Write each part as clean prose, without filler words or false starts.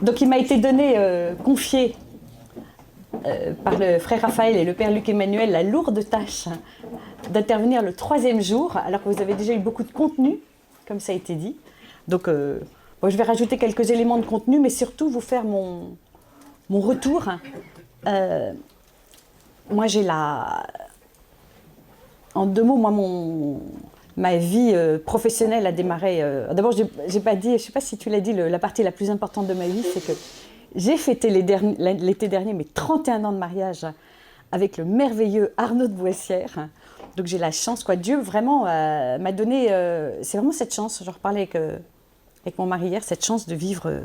Donc il m'a été donné, confié par le frère Raphaël et le père Luc Emmanuel la lourde tâche d'intervenir le 3e jour, alors que vous avez déjà eu beaucoup de contenu, comme ça a été dit. Donc bon, je vais rajouter quelques éléments de contenu, mais surtout vous faire mon retour. Moi j'ai en 2 mots, moi ma vie professionnelle a démarré. D'abord, j'ai pas dit, je ne sais pas si tu l'as dit, la partie la plus importante de ma vie, c'est que j'ai fêté l'été dernier mes 31 ans de mariage avec le merveilleux Arnaud de Boissière. Donc j'ai la chance, quoi. Dieu vraiment m'a donné, c'est vraiment cette chance. Je reparlais avec mon mari hier, cette chance de vivre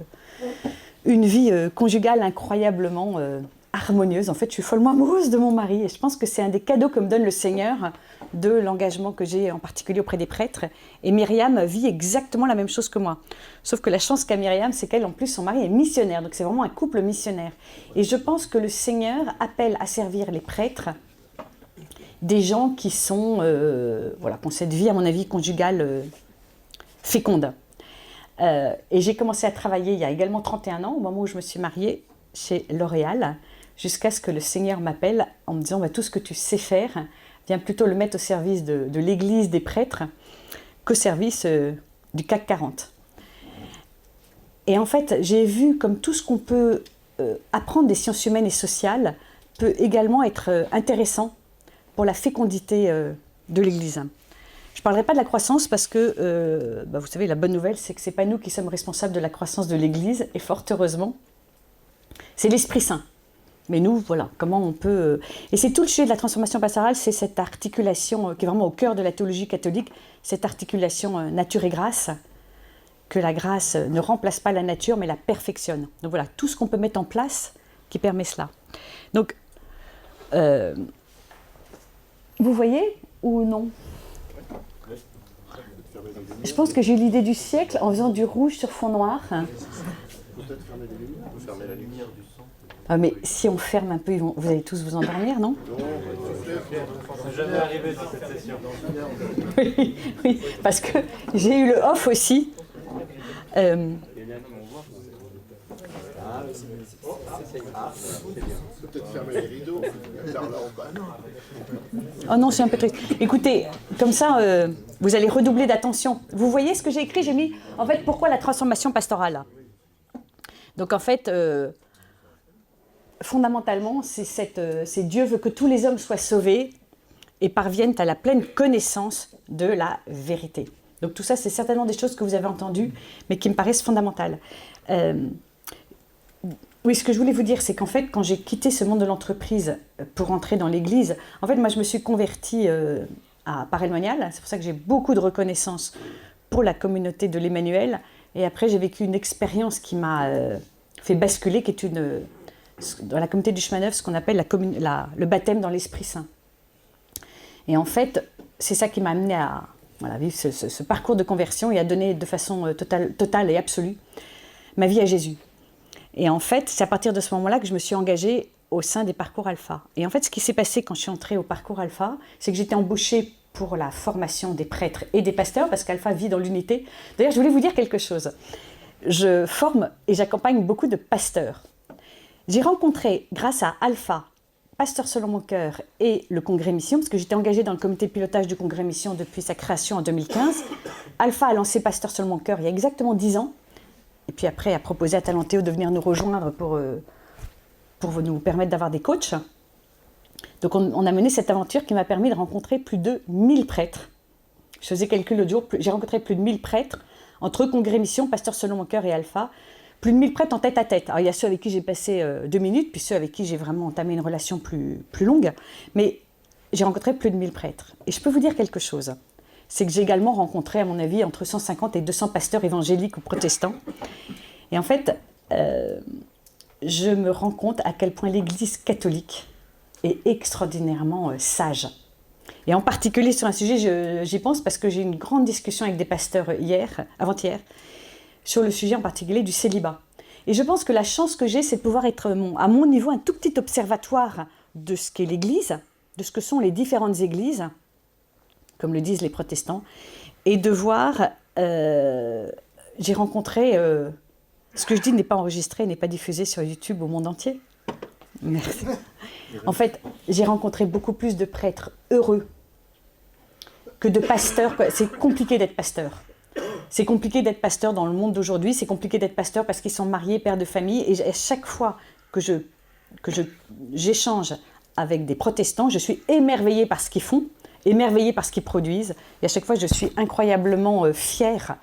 une vie conjugale incroyablement harmonieuse. En fait, je suis follement amoureuse de mon mari et je pense que c'est un des cadeaux que me donne le Seigneur de l'engagement que j'ai en particulier auprès des prêtres. Et Myriam vit exactement la même chose que moi. Sauf que la chance qu'a Myriam, c'est qu'elle, en plus, son mari est missionnaire. Donc c'est vraiment un couple missionnaire. Et je pense que le Seigneur appelle à servir les prêtres des gens qui sont, voilà, qui ont cette vie, à mon avis, conjugale féconde. Et j'ai commencé à travailler il y a également 31 ans, au moment où je me suis mariée, chez L'Oréal, jusqu'à ce que le Seigneur m'appelle en me disant tout ce que tu sais faire, viens plutôt le mettre au service de l'Église des prêtres qu'au service du CAC 40. Et en fait, j'ai vu comme tout ce qu'on peut apprendre des sciences humaines et sociales peut également être intéressant pour la fécondité de l'Église. Je ne parlerai pas de la croissance parce que, vous savez, la bonne nouvelle, c'est que ce n'est pas nous qui sommes responsables de la croissance de l'Église, et fort heureusement, c'est l'Esprit Saint. Mais nous, voilà, comment on peut... Et c'est tout le sujet de la transformation pastorale, c'est cette articulation qui est vraiment au cœur de la théologie catholique, cette articulation nature et grâce, que la grâce ne remplace pas la nature, mais la perfectionne. Donc voilà, tout ce qu'on peut mettre en place qui permet cela. Donc, vous voyez ou non ? Je pense que j'ai eu l'idée du siècle en faisant du rouge sur fond noir. Peut-être fermer les lumières. On peut fermer la lumière du son. Ah, mais si on ferme un peu, vous allez tous vous endormir, non? C'est jamais arrivé dans cette session. Oui, oui, parce que j'ai eu le off aussi. Peut-être fermer les rideaux. Oh non, c'est un peu triste. Écoutez, comme ça, vous allez redoubler d'attention. Vous voyez ce que j'ai écrit? J'ai mis, en fait, pourquoi la transformation pastorale? Donc, en fait, fondamentalement, c'est Dieu veut que tous les hommes soient sauvés et parviennent à la pleine connaissance de la vérité. Donc, tout ça, c'est certainement des choses que vous avez entendues, mais qui me paraissent fondamentales. Oui, ce que je voulais vous dire, c'est qu'en fait, quand j'ai quitté ce monde de l'entreprise pour entrer dans l'Église, en fait, moi, je me suis convertie à Paray-le-Monial. C'est pour ça que j'ai beaucoup de reconnaissance pour la communauté de l'Emmanuel. Et après, j'ai vécu une expérience qui m'a fait basculer, qui est dans la communauté du chemin neuf, ce qu'on appelle le baptême dans l'Esprit Saint. Et en fait, c'est ça qui m'a amené à vivre ce parcours de conversion et à donner de façon totale et absolue ma vie à Jésus. Et en fait, c'est à partir de ce moment-là que je me suis engagée au sein des parcours alpha. Et en fait, ce qui s'est passé quand je suis entrée au parcours alpha, c'est que j'étais embauchée pour la formation des prêtres et des pasteurs, parce qu'Alpha vit dans l'unité. D'ailleurs, je voulais vous dire quelque chose. Je forme et j'accompagne beaucoup de pasteurs. J'ai rencontré, grâce à Alpha, Pasteur selon mon cœur et le Congrès Mission, parce que j'étais engagée dans le comité de pilotage du Congrès Mission depuis sa création en 2015. Alpha a lancé Pasteur selon mon cœur il y a exactement 10 ans. Et puis après, a proposé à Talentéo de venir nous rejoindre pour nous permettre d'avoir des coachs. Donc on a mené cette aventure qui m'a permis de rencontrer plus de 1000 prêtres. Je faisais calcul l'autre jour, j'ai rencontré plus de 1000 prêtres, entre Congrès Mission, Pasteur selon mon cœur et Alpha. Plus de 1000 prêtres en tête à tête. Alors il y a ceux avec qui j'ai passé 2 minutes, puis ceux avec qui j'ai vraiment entamé une relation plus longue. Mais j'ai rencontré plus de 1000 prêtres. Et je peux vous dire quelque chose. C'est que j'ai également rencontré, à mon avis, entre 150 et 200 pasteurs évangéliques ou protestants. Et en fait, je me rends compte à quel point l'Église catholique est extraordinairement sage. Et en particulier sur un sujet, j'y pense parce que j'ai eu une grande discussion avec des pasteurs avant-hier, sur le sujet en particulier du célibat. Et je pense que la chance que j'ai, c'est de pouvoir être à mon niveau un tout petit observatoire de ce qu'est l'Église, de ce que sont les différentes églises, comme le disent les protestants, et de voir, j'ai rencontré Ce que je dis n'est pas enregistré, n'est pas diffusé sur YouTube au monde entier. Merci. En fait, j'ai rencontré beaucoup plus de prêtres heureux que de pasteurs. C'est compliqué d'être pasteur. C'est compliqué d'être pasteur dans le monde d'aujourd'hui. C'est compliqué d'être pasteur parce qu'ils sont mariés, pères de famille. Et à chaque fois que j'échange avec des protestants, je suis émerveillée par ce qu'ils font, émerveillée par ce qu'ils produisent. Et à chaque fois, je suis incroyablement fière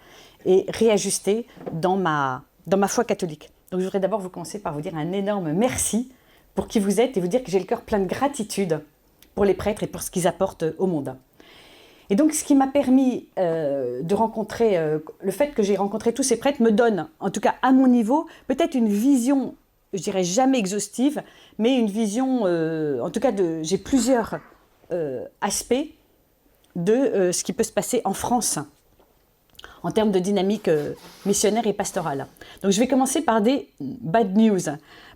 et réajustée dans ma foi catholique. Donc je voudrais d'abord vous commencer par vous dire un énorme merci pour qui vous êtes et vous dire que j'ai le cœur plein de gratitude pour les prêtres et pour ce qu'ils apportent au monde. Et donc ce qui m'a permis de rencontrer, le fait que j'ai rencontré tous ces prêtres me donne, en tout cas à mon niveau, peut-être une vision, je dirais jamais exhaustive, mais une vision, en tout cas j'ai plusieurs aspects de ce qui peut se passer en France en termes de dynamique missionnaire et pastorale. Donc je vais commencer par des bad news,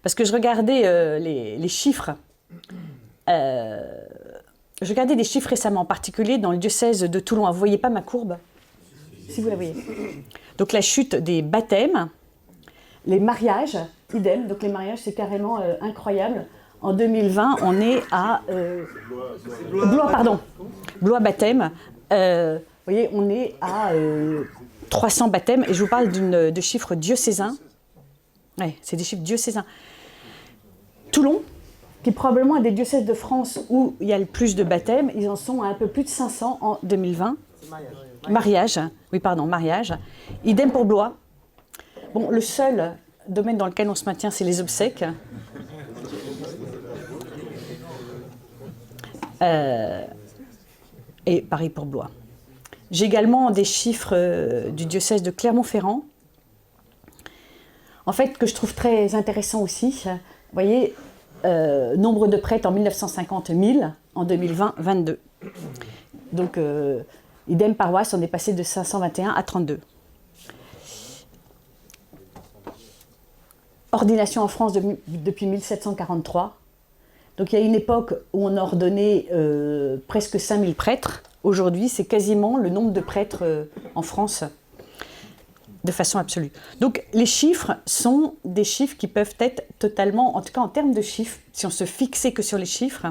parce que je regardais les chiffres. Je regardais des chiffres récemment, en particulier dans le diocèse de Toulon. Vous ne voyez pas ma courbe? Si vous la voyez. Donc la chute des baptêmes, les mariages, idem. Donc les mariages, c'est carrément incroyable. En 2020, on est à... Blois baptême. Vous voyez, on est à 300 baptêmes. Et je vous parle de chiffres diocésains. Ouais, c'est des chiffres diocésains. Toulon, qui est probablement un des diocèses de France où il y a le plus de baptêmes, ils en sont à un peu plus de 500 en 2020. Mariage. Oui, pardon, mariage. Idem pour Blois. Bon, le seul domaine dans lequel on se maintient, c'est les obsèques. Et pareil pour Blois. J'ai également des chiffres du diocèse de Clermont-Ferrand, en fait, que je trouve très intéressant aussi. Vous voyez, nombre de prêtres en 1950, 1000, en 2020, 22. Donc, idem paroisse, on est passé de 521 à 32. Ordination en France depuis 1743. Donc il y a une époque où on a ordonné presque 5000 prêtres. Aujourd'hui, c'est quasiment le nombre de prêtres en France, de façon absolue. Donc les chiffres sont des chiffres qui peuvent être totalement, en tout cas en termes de chiffres, si on se fixait que sur les chiffres,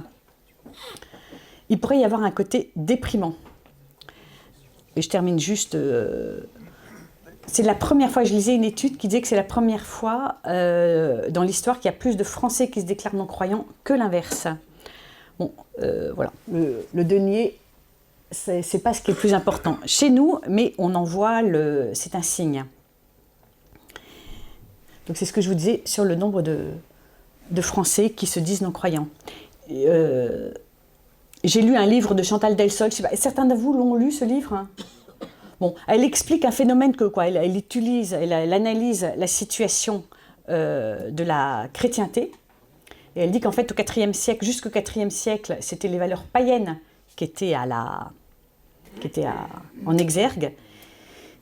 il pourrait y avoir un côté déprimant. Et je termine juste... c'est la première fois, je lisais une étude qui disait que c'est la première fois dans l'histoire qu'il y a plus de Français qui se déclarent non-croyants que l'inverse. Bon, voilà, le denier, c'est pas ce qui est le plus important chez nous, mais on en voit, c'est un signe. Donc c'est ce que je vous disais sur le nombre de Français qui se disent non-croyants. J'ai lu un livre de Chantal Delsol, certains de vous l'ont lu ce livre, hein? Bon, elle explique un phénomène que quoi, elle utilise, elle analyse la situation de la chrétienté, et elle dit qu'en fait au IVe siècle, jusqu'au IVe siècle, c'était les valeurs païennes qui étaient en exergue,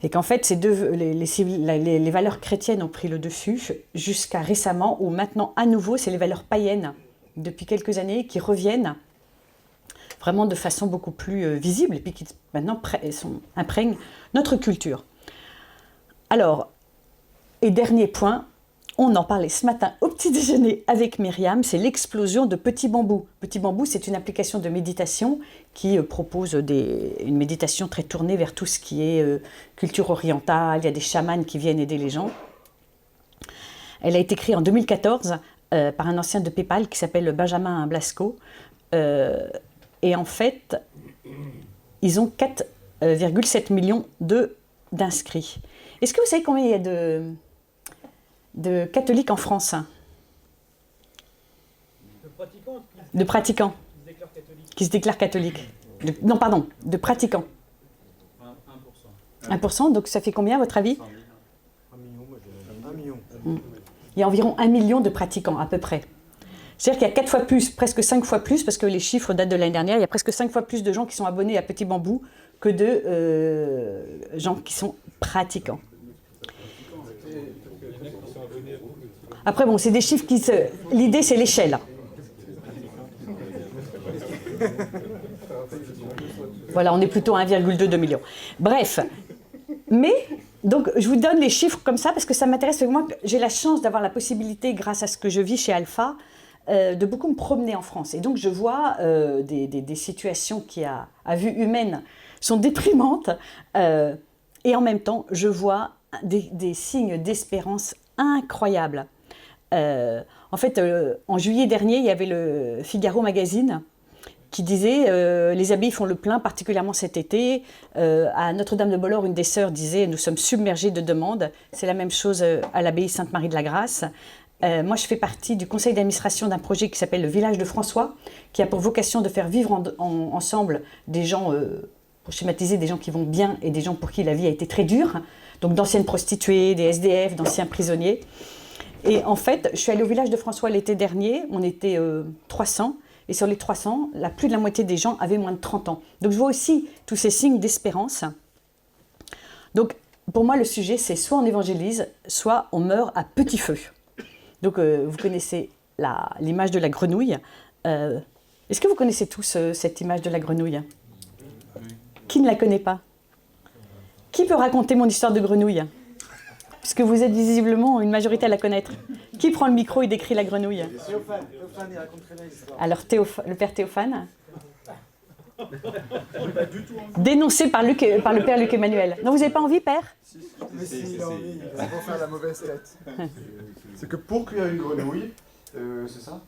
et qu'en fait les valeurs chrétiennes ont pris le dessus jusqu'à récemment, où maintenant à nouveau c'est les valeurs païennes depuis quelques années qui reviennent vraiment de façon beaucoup plus visible, et puis qui maintenant imprègnent notre culture. Alors, et dernier point, on en parlait ce matin au petit déjeuner avec Myriam, c'est l'explosion de Petit Bambou. Petit Bambou, c'est une application de méditation qui propose une méditation très tournée vers tout ce qui est culture orientale. Il y a des chamans qui viennent aider les gens. Elle a été créée en 2014 par un ancien de PayPal qui s'appelle Benjamin Blasco. Et en fait, ils ont 4,7 millions d'inscrits. Est-ce que vous savez combien il y a de catholiques en France? De pratiquants qui se déclarent catholiques. Non, pardon, de pratiquants. 1%. 1%, donc ça fait combien à votre avis? 1 million. Il y a environ 1 million de pratiquants, à peu près. C'est-à-dire qu'il y a 4 fois plus, presque 5 fois plus, parce que les chiffres datent de l'année dernière, il y a presque 5 fois plus de gens qui sont abonnés à Petit Bambou que de gens qui sont pratiquants. Après, bon, c'est des chiffres qui se... L'idée, c'est l'échelle. Voilà, on est plutôt à 1,2 million. Bref, mais Donc, je vous donne les chiffres comme ça parce que ça m'intéresse. Moi, j'ai la chance d'avoir la possibilité, grâce à ce que je vis chez Alpha, de beaucoup me promener en France. Et donc, je vois des situations qui, à vue humaine, sont déprimantes. Et en même temps, je vois des signes d'espérance incroyables. En fait, en juillet dernier, il y avait le Figaro Magazine qui disait les abbayes font le plein, particulièrement cet été. À Notre-Dame-de-Bolloré, une des sœurs disait nous sommes submergés de demandes. C'est la même chose à l'abbaye Sainte-Marie de la Grâce. Moi, je fais partie du conseil d'administration d'un projet qui s'appelle le Village de François, qui a pour vocation de faire vivre ensemble des gens, pour schématiser, des gens qui vont bien et des gens pour qui la vie a été très dure. Donc d'anciennes prostituées, des SDF, d'anciens prisonniers. Et en fait, je suis allée au Village de François l'été dernier, on était 300. Et sur les 300, plus de la moitié des gens avaient moins de 30 ans. Donc je vois aussi tous ces signes d'espérance. Donc pour moi, le sujet, c'est soit on évangélise, soit on meurt à petit feu. Donc vous connaissez l'image de la grenouille. Est-ce que vous connaissez tous cette image de la grenouille? Qui ne la connaît pas? Qui peut raconter mon histoire de grenouille? Puisque vous êtes visiblement une majorité à la connaître. Qui prend le micro et décrit la grenouille? Théophane, il raconte très bien l'histoire. Alors, le père Théophane, dénoncé par le père Luc Emmanuel. Non, vous n'avez pas envie, père? Mais si, il a envie, c'est pour faire la mauvaise tête. C'est que pour cuire une grenouille, c'est ça?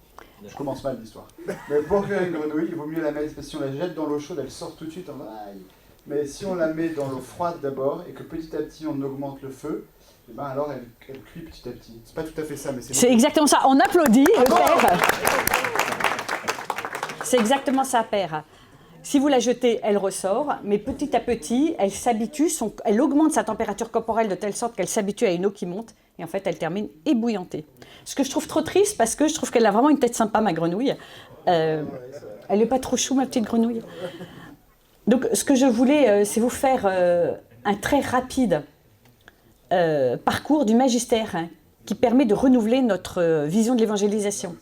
Je commence mal l'histoire. Mais pour cuire une grenouille, il vaut mieux la mettre, parce que si on la jette dans l'eau chaude, elle sort tout de suite en aïe. Mais si on la met dans l'eau froide d'abord, et que petit à petit on augmente le feu, et ben alors elle cuit petit à petit. C'est pas tout à fait ça, mais c'est exactement ça. On applaudit le père. C'est exactement ça, père. Si vous la jetez, elle ressort, mais petit à petit, elle s'habitue, elle augmente sa température corporelle de telle sorte qu'elle s'habitue à une eau qui monte, et en fait, elle termine ébouillantée. Ce que je trouve trop triste, parce que je trouve qu'elle a vraiment une tête sympa, ma grenouille. Elle n'est pas trop chou, ma petite grenouille. Donc, ce que je voulais, c'est vous faire un très rapide parcours du magistère qui permet de renouveler notre vision de l'évangélisation.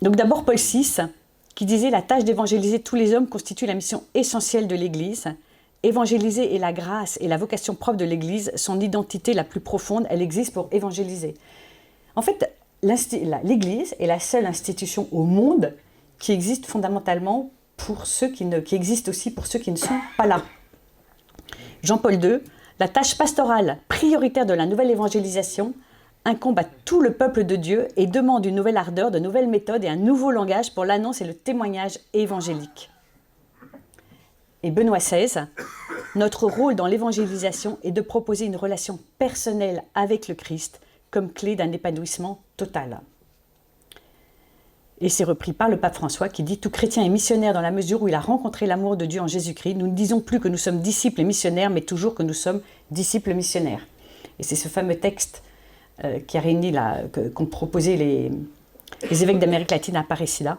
Donc d'abord Paul VI, qui disait « La tâche d'évangéliser tous les hommes constitue la mission essentielle de l'Église. Évangéliser est la grâce et la vocation propre de l'Église, son identité la plus profonde, elle existe pour évangéliser. » En fait, l'Église est la seule institution au monde qui existe fondamentalement pour ceux qui existent aussi pour ceux qui ne sont pas là. Jean-Paul II, la tâche pastorale prioritaire de la nouvelle évangélisation incombe à tout le peuple de Dieu et demande une nouvelle ardeur, de nouvelles méthodes et un nouveau langage pour l'annonce et le témoignage évangélique. Et Benoît XVI, notre rôle dans l'évangélisation est de proposer une relation personnelle avec le Christ comme clé d'un épanouissement total. Et c'est repris par le pape François qui dit « Tout chrétien est missionnaire dans la mesure où il a rencontré l'amour de Dieu en Jésus-Christ. Nous ne disons plus que nous sommes disciples et missionnaires, mais toujours que nous sommes disciples missionnaires. » Et c'est ce fameux texte qui a réuni, qu'ont proposé les évêques d'Amérique latine à Aparecida,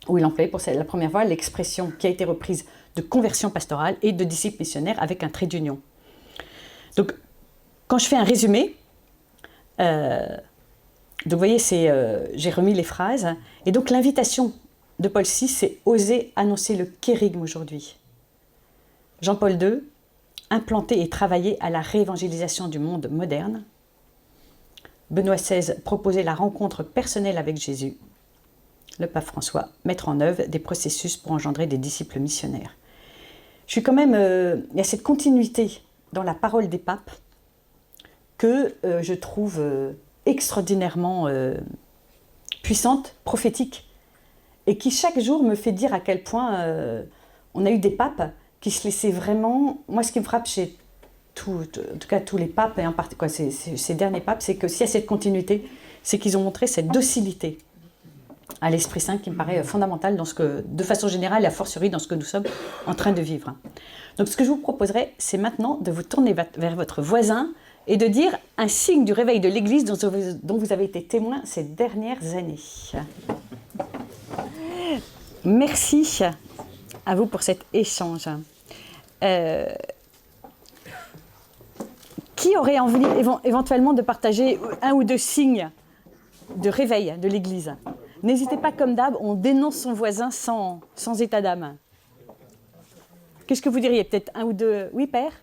où il employait pour la première fois l'expression qui a été reprise de conversion pastorale et de disciples missionnaires avec un trait d'union. Donc, quand je fais un résumé, donc vous voyez, j'ai remis les phrases. Et donc l'invitation de Paul VI, c'est « Oser annoncer le kérygme aujourd'hui ». Jean-Paul II, implanter et travailler à la réévangélisation du monde moderne. Benoît XVI, proposer la rencontre personnelle avec Jésus. Le pape François, mettre en œuvre des processus pour engendrer des disciples missionnaires. Je suis quand même... il y a cette continuité dans la parole des papes que je trouve extraordinairement puissante, prophétique, et qui chaque jour me fait dire à quel point on a eu des papes qui se laissaient vraiment... Moi, ce qui me frappe chez en tout cas tous les papes, et en particulier ces derniers papes, c'est que s'il y a cette continuité, c'est qu'ils ont montré cette docilité à l'Esprit Saint qui me paraît fondamentale dans de façon générale, et a fortiori dans ce que nous sommes en train de vivre. Donc ce que je vous proposerai, c'est maintenant de vous tourner vers votre voisin et de dire un signe du réveil de l'Église dont vous avez été témoin ces dernières années. Merci à vous pour cet échange. Qui aurait envie éventuellement de partager un ou deux signes de réveil de l'Église? N'hésitez pas, comme d'hab, on dénonce son voisin sans état d'âme. Qu'est-ce que vous diriez? Peut-être un ou deux. Oui, Père?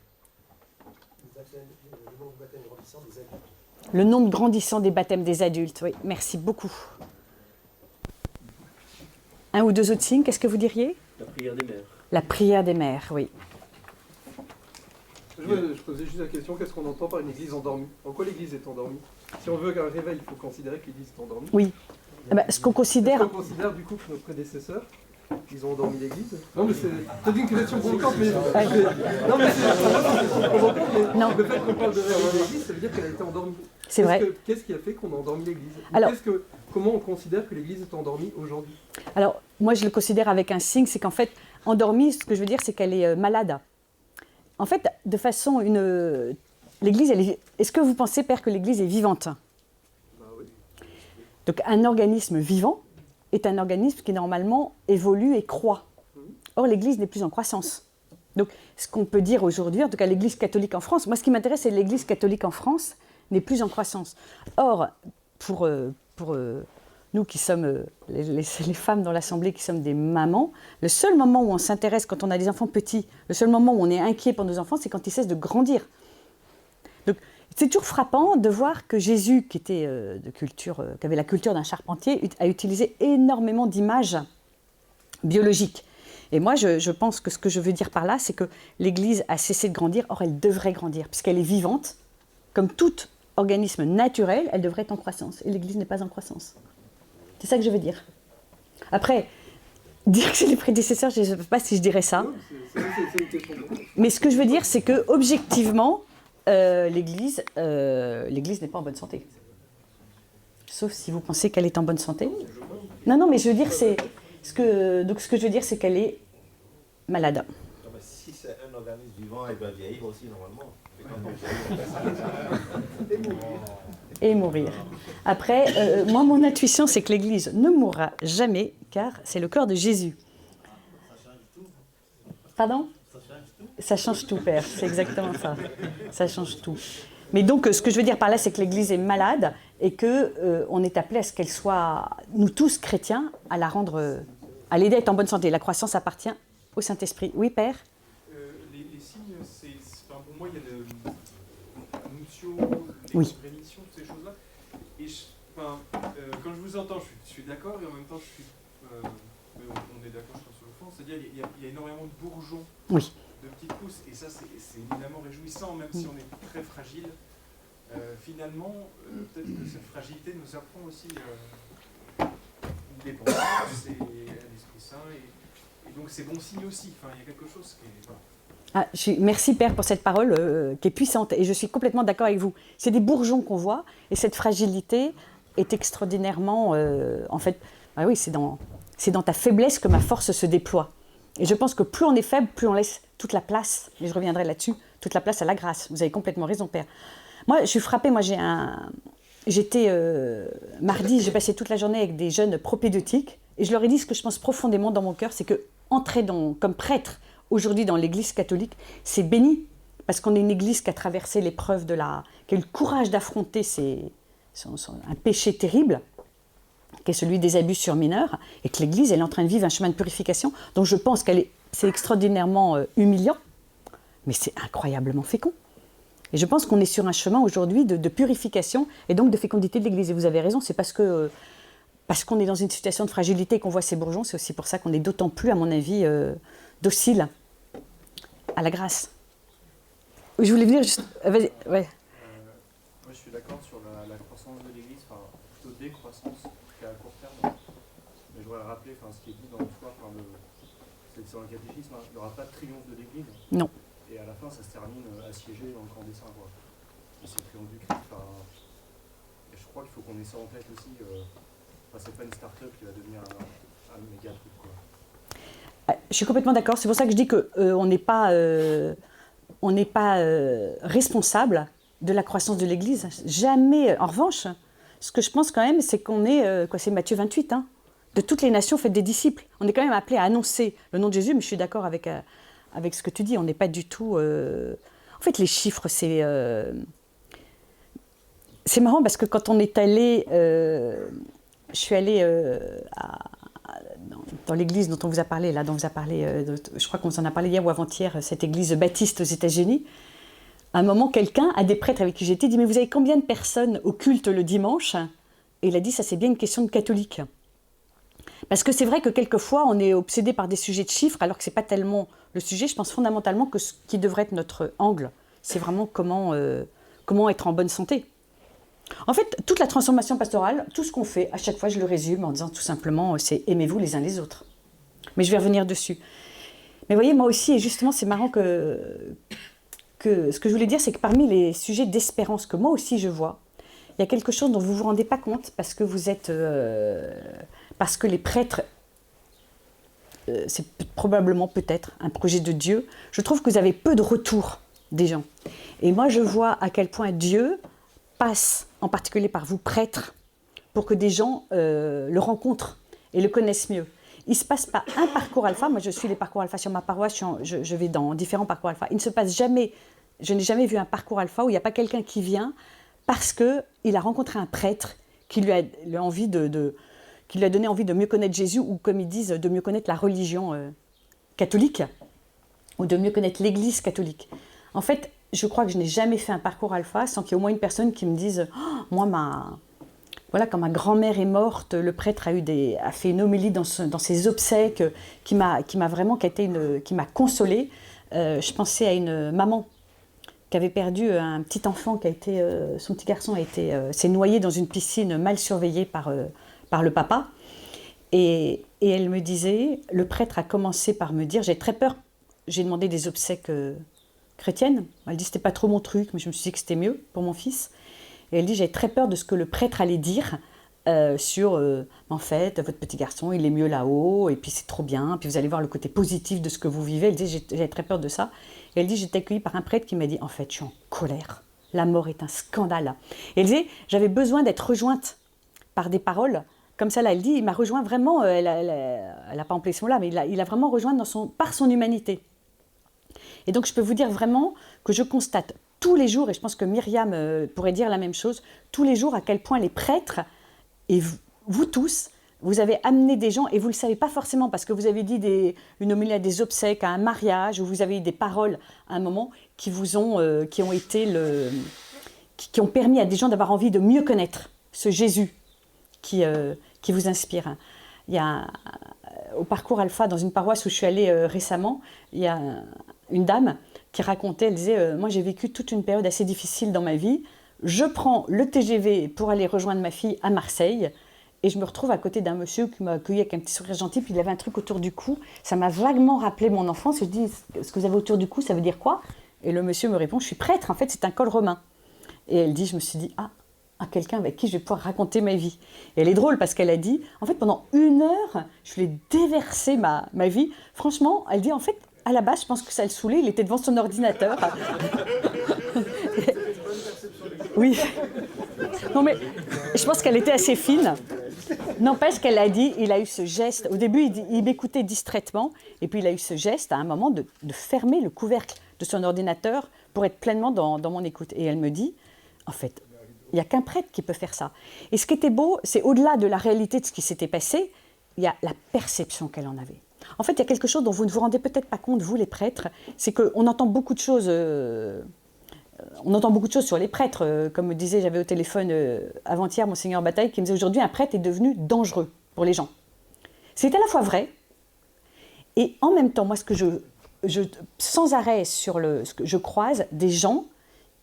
Le nombre grandissant des baptêmes des adultes, oui, merci beaucoup. Un ou deux autres signes, qu'est-ce que vous diriez? La prière des mères. La prière des mères, oui. Je posais juste la question, qu'est-ce qu'on entend par une église endormie? En quoi l'église est endormie? Si on veut un réveil, il faut considérer que l'église est endormie. Oui. Eh ben, ce qu'on considère... Est-ce qu'on considère du coup que nos prédécesseurs, ils ont endormi l'église? Non mais c'est une question provocante, mais... Non mais c'est une question provocante, mais non. Le fait qu'on parle de réveil de l'église, ça veut dire qu'elle a été endormie. C'est vrai. Qu'est-ce qui a fait qu'on a endormi l'église? Alors, comment on considère que l'église est endormie aujourd'hui? Alors, moi je le considère avec un signe, c'est qu'en fait, endormie, ce que je veux dire, c'est qu'elle est malade. En fait, de façon, l'église, est-ce que vous pensez, Père, que l'église est vivante? Oui. Donc, un organisme vivant est un organisme qui, normalement, évolue et croît. Or, l'église n'est plus en croissance. Donc, ce qu'on peut dire aujourd'hui, en tout cas l'église catholique en France, moi, ce qui m'intéresse, c'est l'église catholique en France n'est plus en croissance. Or, pour nous qui sommes les femmes dans l'Assemblée, qui sommes des mamans, le seul moment où on s'intéresse quand on a des enfants petits, le seul moment où on est inquiet pour nos enfants, c'est quand ils cessent de grandir. Donc, c'est toujours frappant de voir que Jésus, qui était qui avait la culture d'un charpentier, a utilisé énormément d'images biologiques. Et moi, je pense que ce que je veux dire par là, c'est que l'Église a cessé de grandir, or elle devrait grandir, puisqu'elle est vivante. Comme tout organisme naturel, elle devrait être en croissance. Et l'Église n'est pas en croissance. C'est ça que je veux dire. Après, dire que c'est les prédécesseurs, je ne sais pas si je dirais ça. Mais ce que je veux dire, c'est que objectivement, l'Église n'est pas en bonne santé. Sauf si vous pensez qu'elle est en bonne santé. Non, mais je veux dire, donc ce que je veux dire, c'est qu'elle est malade. Non, mais si c'est un organisme vivant, elle doit vieillir aussi normalement. Et mourir. Après, moi, mon intuition, c'est que l'Église ne mourra jamais, car c'est le corps de Jésus. Ça change tout. Pardon? Ça change tout. Ça change tout, Père, c'est exactement ça. Ça change tout. Mais donc, ce que je veux dire par là, c'est que l'Église est malade et qu'on est appelé à ce qu'elle soit, nous tous chrétiens, à la rendre, à l'aider à être en bonne santé. La croissance appartient au Saint-Esprit. Oui, Père? Les signes, pour moi, il y a l'annuncio, oui. rémission, ces choses-là. Et quand je vous entends, je suis d'accord, et en même temps, on est d'accord sur le fond. C'est-à-dire qu'il y a énormément de bourgeons, oui. de petites pousses, et ça, c'est évidemment réjouissant, même si on est très fragile. Finalement, peut-être que cette fragilité nous apprend aussi une dépendance à l'Esprit Saint, et donc c'est bon signe aussi. Enfin, il y a quelque chose qui est... Voilà. Merci Père pour cette parole qui est puissante et je suis complètement d'accord avec vous. C'est des bourgeons qu'on voit et cette fragilité est extraordinairement... en fait, oui, c'est dans ta faiblesse que ma force se déploie. Et je pense que plus on est faible, plus on laisse toute la place, et je reviendrai là-dessus, toute la place à la grâce. Vous avez complètement raison, Père. Moi, je suis frappée, mardi, j'ai passé toute la journée avec des jeunes propédeutiques et je leur ai dit ce que je pense profondément dans mon cœur, c'est que entrer comme prêtre aujourd'hui dans l'Église catholique, c'est béni, parce qu'on est une Église qui a traversé l'épreuve qui a eu le courage d'affronter un péché terrible, qui est celui des abus sur mineurs, et que l'Église elle est en train de vivre un chemin de purification, donc je pense c'est extraordinairement humiliant, mais c'est incroyablement fécond. Et je pense qu'on est sur un chemin aujourd'hui de purification et donc de fécondité de l'Église. Et vous avez raison, c'est parce qu'on est dans une situation de fragilité et qu'on voit ces bourgeons, c'est aussi pour ça qu'on est d'autant plus, à mon avis, docile à la grâce. Je voulais venir juste... ouais. Moi, je suis d'accord sur la croissance de l'Église, enfin, plutôt décroissance qu'à court terme. Mais je voudrais rappeler ce qui est dit dans le soir, c'est dans le catéchisme, il n'y aura pas de triomphe de l'Église. Non. Et à la fin, ça se termine assiégé dans le camp des saints, quoi. Et c'est le triomphe du Christ. Et je crois qu'il faut qu'on ait ça en tête aussi. C'est pas une start-up qui va devenir un méga truc, quoi. Je suis complètement d'accord. C'est pour ça que je dis qu'on n'est pas, responsable de la croissance de l'Église. Jamais. En revanche, ce que je pense quand même, c'est qu'on est, c'est Matthieu 28, hein, de toutes les nations, faites des disciples. On est quand même appelé à annoncer le nom de Jésus, mais je suis d'accord avec ce que tu dis. On n'est pas du tout... En fait, les chiffres, c'est marrant parce que quand on est allé... je suis allée dans dans l'église dont on vous a parlé, là, dont on vous a parlé, je crois qu'on s'en a parlé hier ou avant-hier, cette église baptiste aux États-Unis. À un moment, quelqu'un, un des prêtres avec qui j'étais, dit « Mais vous avez combien de personnes au culte le dimanche ?» Et il a dit « Ça, c'est bien une question de catholique. » Parce que c'est vrai que quelquefois, on est obsédé par des sujets de chiffres, alors que ce n'est pas tellement le sujet. Je pense fondamentalement que ce qui devrait être notre angle, c'est vraiment comment être en bonne santé. En fait, toute la transformation pastorale, tout ce qu'on fait, à chaque fois, je le résume en disant tout simplement, c'est « aimez-vous les uns les autres ». Mais je vais revenir dessus. Mais vous voyez, moi aussi, et justement, c'est marrant que ce que je voulais dire, c'est que parmi les sujets d'espérance que moi aussi je vois, il y a quelque chose dont vous ne vous rendez pas compte parce que vous êtes... parce que les prêtres, c'est probablement peut-être un projet de Dieu. Je trouve que vous avez peu de retour des gens. Et moi, je vois à quel point Dieu passe, en particulier par vous prêtres, pour que des gens le rencontrent et le connaissent mieux. Il ne se passe pas un parcours alpha. Moi, je suis les parcours alpha sur ma paroisse, je vais dans différents parcours alpha. Il ne se passe jamais, je n'ai jamais vu un parcours alpha où il n'y a pas quelqu'un qui vient parce qu'il a rencontré un prêtre qui lui a donné envie de mieux connaître Jésus, ou comme ils disent, de mieux connaître la religion catholique, ou de mieux connaître l'Église catholique. En fait, je crois que je n'ai jamais fait un parcours alpha sans qu'il y ait au moins une personne qui me dise « Moi, voilà, quand ma grand-mère est morte, le prêtre a fait une homélie dans ses obsèques qui m'a consolée. Je pensais à une maman qui avait perdu un petit enfant, son petit garçon s'est noyé dans une piscine mal surveillée par le papa. Et elle me disait, le prêtre a commencé par me dire, j'ai très peur, j'ai demandé des obsèques chrétiennes. Elle dit, c'était pas trop mon truc, mais je me suis dit que c'était mieux pour mon fils. Et elle dit, j'ai très peur de ce que le prêtre allait dire en fait, votre petit garçon, il est mieux là-haut, et puis c'est trop bien, puis vous allez voir le côté positif de ce que vous vivez. Elle dit, j'ai très peur de ça. Et elle dit, j'étais accueillie par un prêtre qui m'a dit, en fait, je suis en colère. La mort est un scandale. Et elle disait, j'avais besoin d'être rejointe par des paroles. Comme ça, là, elle dit, il m'a rejoint vraiment, elle n'a pas employé ce mot-là, mais il a vraiment rejoint par son humanité. Et donc, je peux vous dire vraiment que je constate tous les jours, et je pense que Myriam pourrait dire la même chose, tous les jours à quel point les prêtres, et vous tous, vous avez amené des gens, et vous ne le savez pas forcément, parce que vous avez dit une homélie à des obsèques, à un mariage, ou vous avez eu des paroles à un moment qui ont permis à des gens d'avoir envie de mieux connaître ce Jésus qui vous inspire. Il y a au parcours alpha, dans une paroisse où je suis allée récemment, il y a une dame qui racontait, elle disait moi j'ai vécu toute une période assez difficile dans ma vie, je prends le TGV pour aller rejoindre ma fille à Marseille et je me retrouve à côté d'un monsieur qui m'a accueilli avec un petit sourire gentil, puis il avait un truc autour du cou, ça m'a vaguement rappelé mon enfance. Je dis, ce que vous avez autour du cou, ça veut dire quoi? Et le monsieur me répond, je suis prêtre, en fait c'est un col romain. Et elle dit, je me suis dit, à quelqu'un avec qui je vais pouvoir raconter ma vie. Et elle est drôle parce qu'elle a dit, en fait, pendant 1 heure, je lui ai déversé ma vie. Franchement, elle dit, en fait, à la base, je pense que ça le saoulait, il était devant son ordinateur. Oui. Non, mais je pense qu'elle était assez fine. N'empêche qu'elle a dit, il a eu ce geste. Au début, il m'écoutait distraitement, et puis il a eu ce geste à un moment de fermer le couvercle de son ordinateur pour être pleinement dans mon écoute. Et elle me dit, en fait, il n'y a qu'un prêtre qui peut faire ça. Et ce qui était beau, c'est au-delà de la réalité de ce qui s'était passé, il y a la perception qu'elle en avait. En fait, il y a quelque chose dont vous ne vous rendez peut-être pas compte, vous les prêtres, c'est qu'on entend beaucoup de choses. On entend beaucoup de choses sur les prêtres. Comme me disait, j'avais au téléphone avant-hier Monseigneur Bataille qui me disait aujourd'hui un prêtre est devenu dangereux pour les gens. C'est à la fois vrai et en même temps, moi, ce que sans arrêt ce que je croise des gens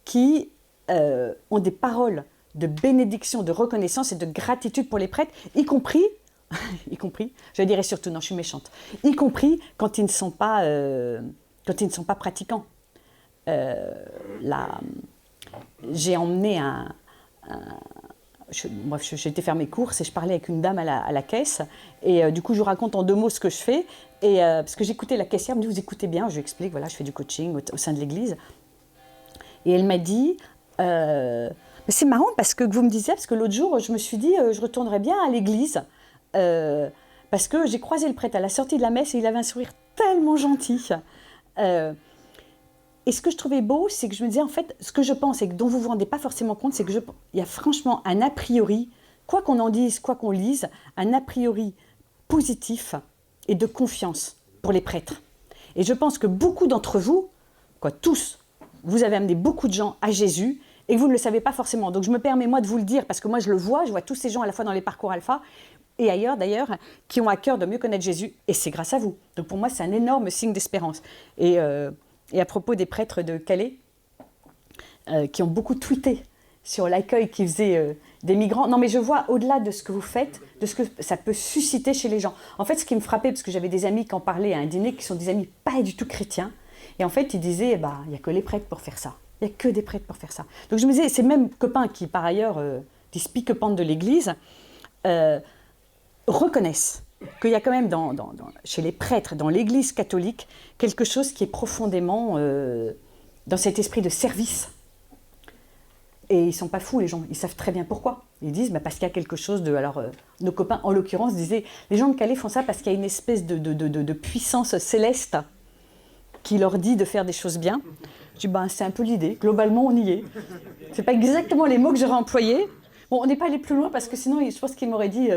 qui ont des paroles de bénédiction, de reconnaissance et de gratitude pour les prêtres, y compris, je dirais surtout, non, je suis méchante, y compris quand ils ne sont pas pratiquants. J'ai emmené j'ai été faire mes courses et je parlais avec une dame à la caisse et du coup je vous raconte en 2 mots ce que je fais et parce que j'écoutais la caissière, elle me dit vous écoutez bien, je lui explique, voilà, je fais du coaching au sein de l'église et elle m'a dit c'est marrant parce que vous me disiez, parce que l'autre jour je me suis dit je retournerais bien à l'église parce que j'ai croisé le prêtre à la sortie de la messe et il avait un sourire tellement gentil. Et ce que je trouvais beau, c'est que je me disais, en fait, ce que je pense et dont vous ne vous rendez pas forcément compte, c'est qu'il y a franchement un a priori, quoi qu'on en dise, quoi qu'on lise, un a priori positif et de confiance pour les prêtres. Et je pense que beaucoup d'entre vous, tous, vous avez amené beaucoup de gens à Jésus et que vous ne le savez pas forcément. Donc je me permets moi de vous le dire parce que moi je vois tous ces gens à la fois dans les parcours alpha et ailleurs d'ailleurs, qui ont à cœur de mieux connaître Jésus, et c'est grâce à vous. Donc pour moi, c'est un énorme signe d'espérance. Et à propos des prêtres de Calais, qui ont beaucoup tweeté sur l'accueil qu'ils faisaient des migrants, non mais je vois au-delà de ce que vous faites, de ce que ça peut susciter chez les gens. En fait, ce qui me frappait, parce que j'avais des amis qui en parlaient à un dîner, qui sont des amis pas du tout chrétiens, et en fait, ils disaient, il n'y a que les prêtres pour faire ça. Il n'y a que des prêtres pour faire ça. Donc je me disais, ces mêmes copains qui, par ailleurs, disent pique-pente de l'Église, reconnaissent qu'il y a quand même chez les prêtres, dans l'Église catholique, quelque chose qui est profondément dans cet esprit de service. Et ils ne sont pas fous, les gens. Ils savent très bien pourquoi. Ils disent parce qu'il y a quelque chose de... Alors, nos copains, en l'occurrence, disaient, les gens de Calais font ça parce qu'il y a une espèce de puissance céleste qui leur dit de faire des choses bien. Je dis, c'est un peu l'idée. Globalement, on y est. Ce n'est pas exactement les mots que j'aurais employés. Bon, on n'est pas allé plus loin parce que sinon, je pense qu'il m'aurait dit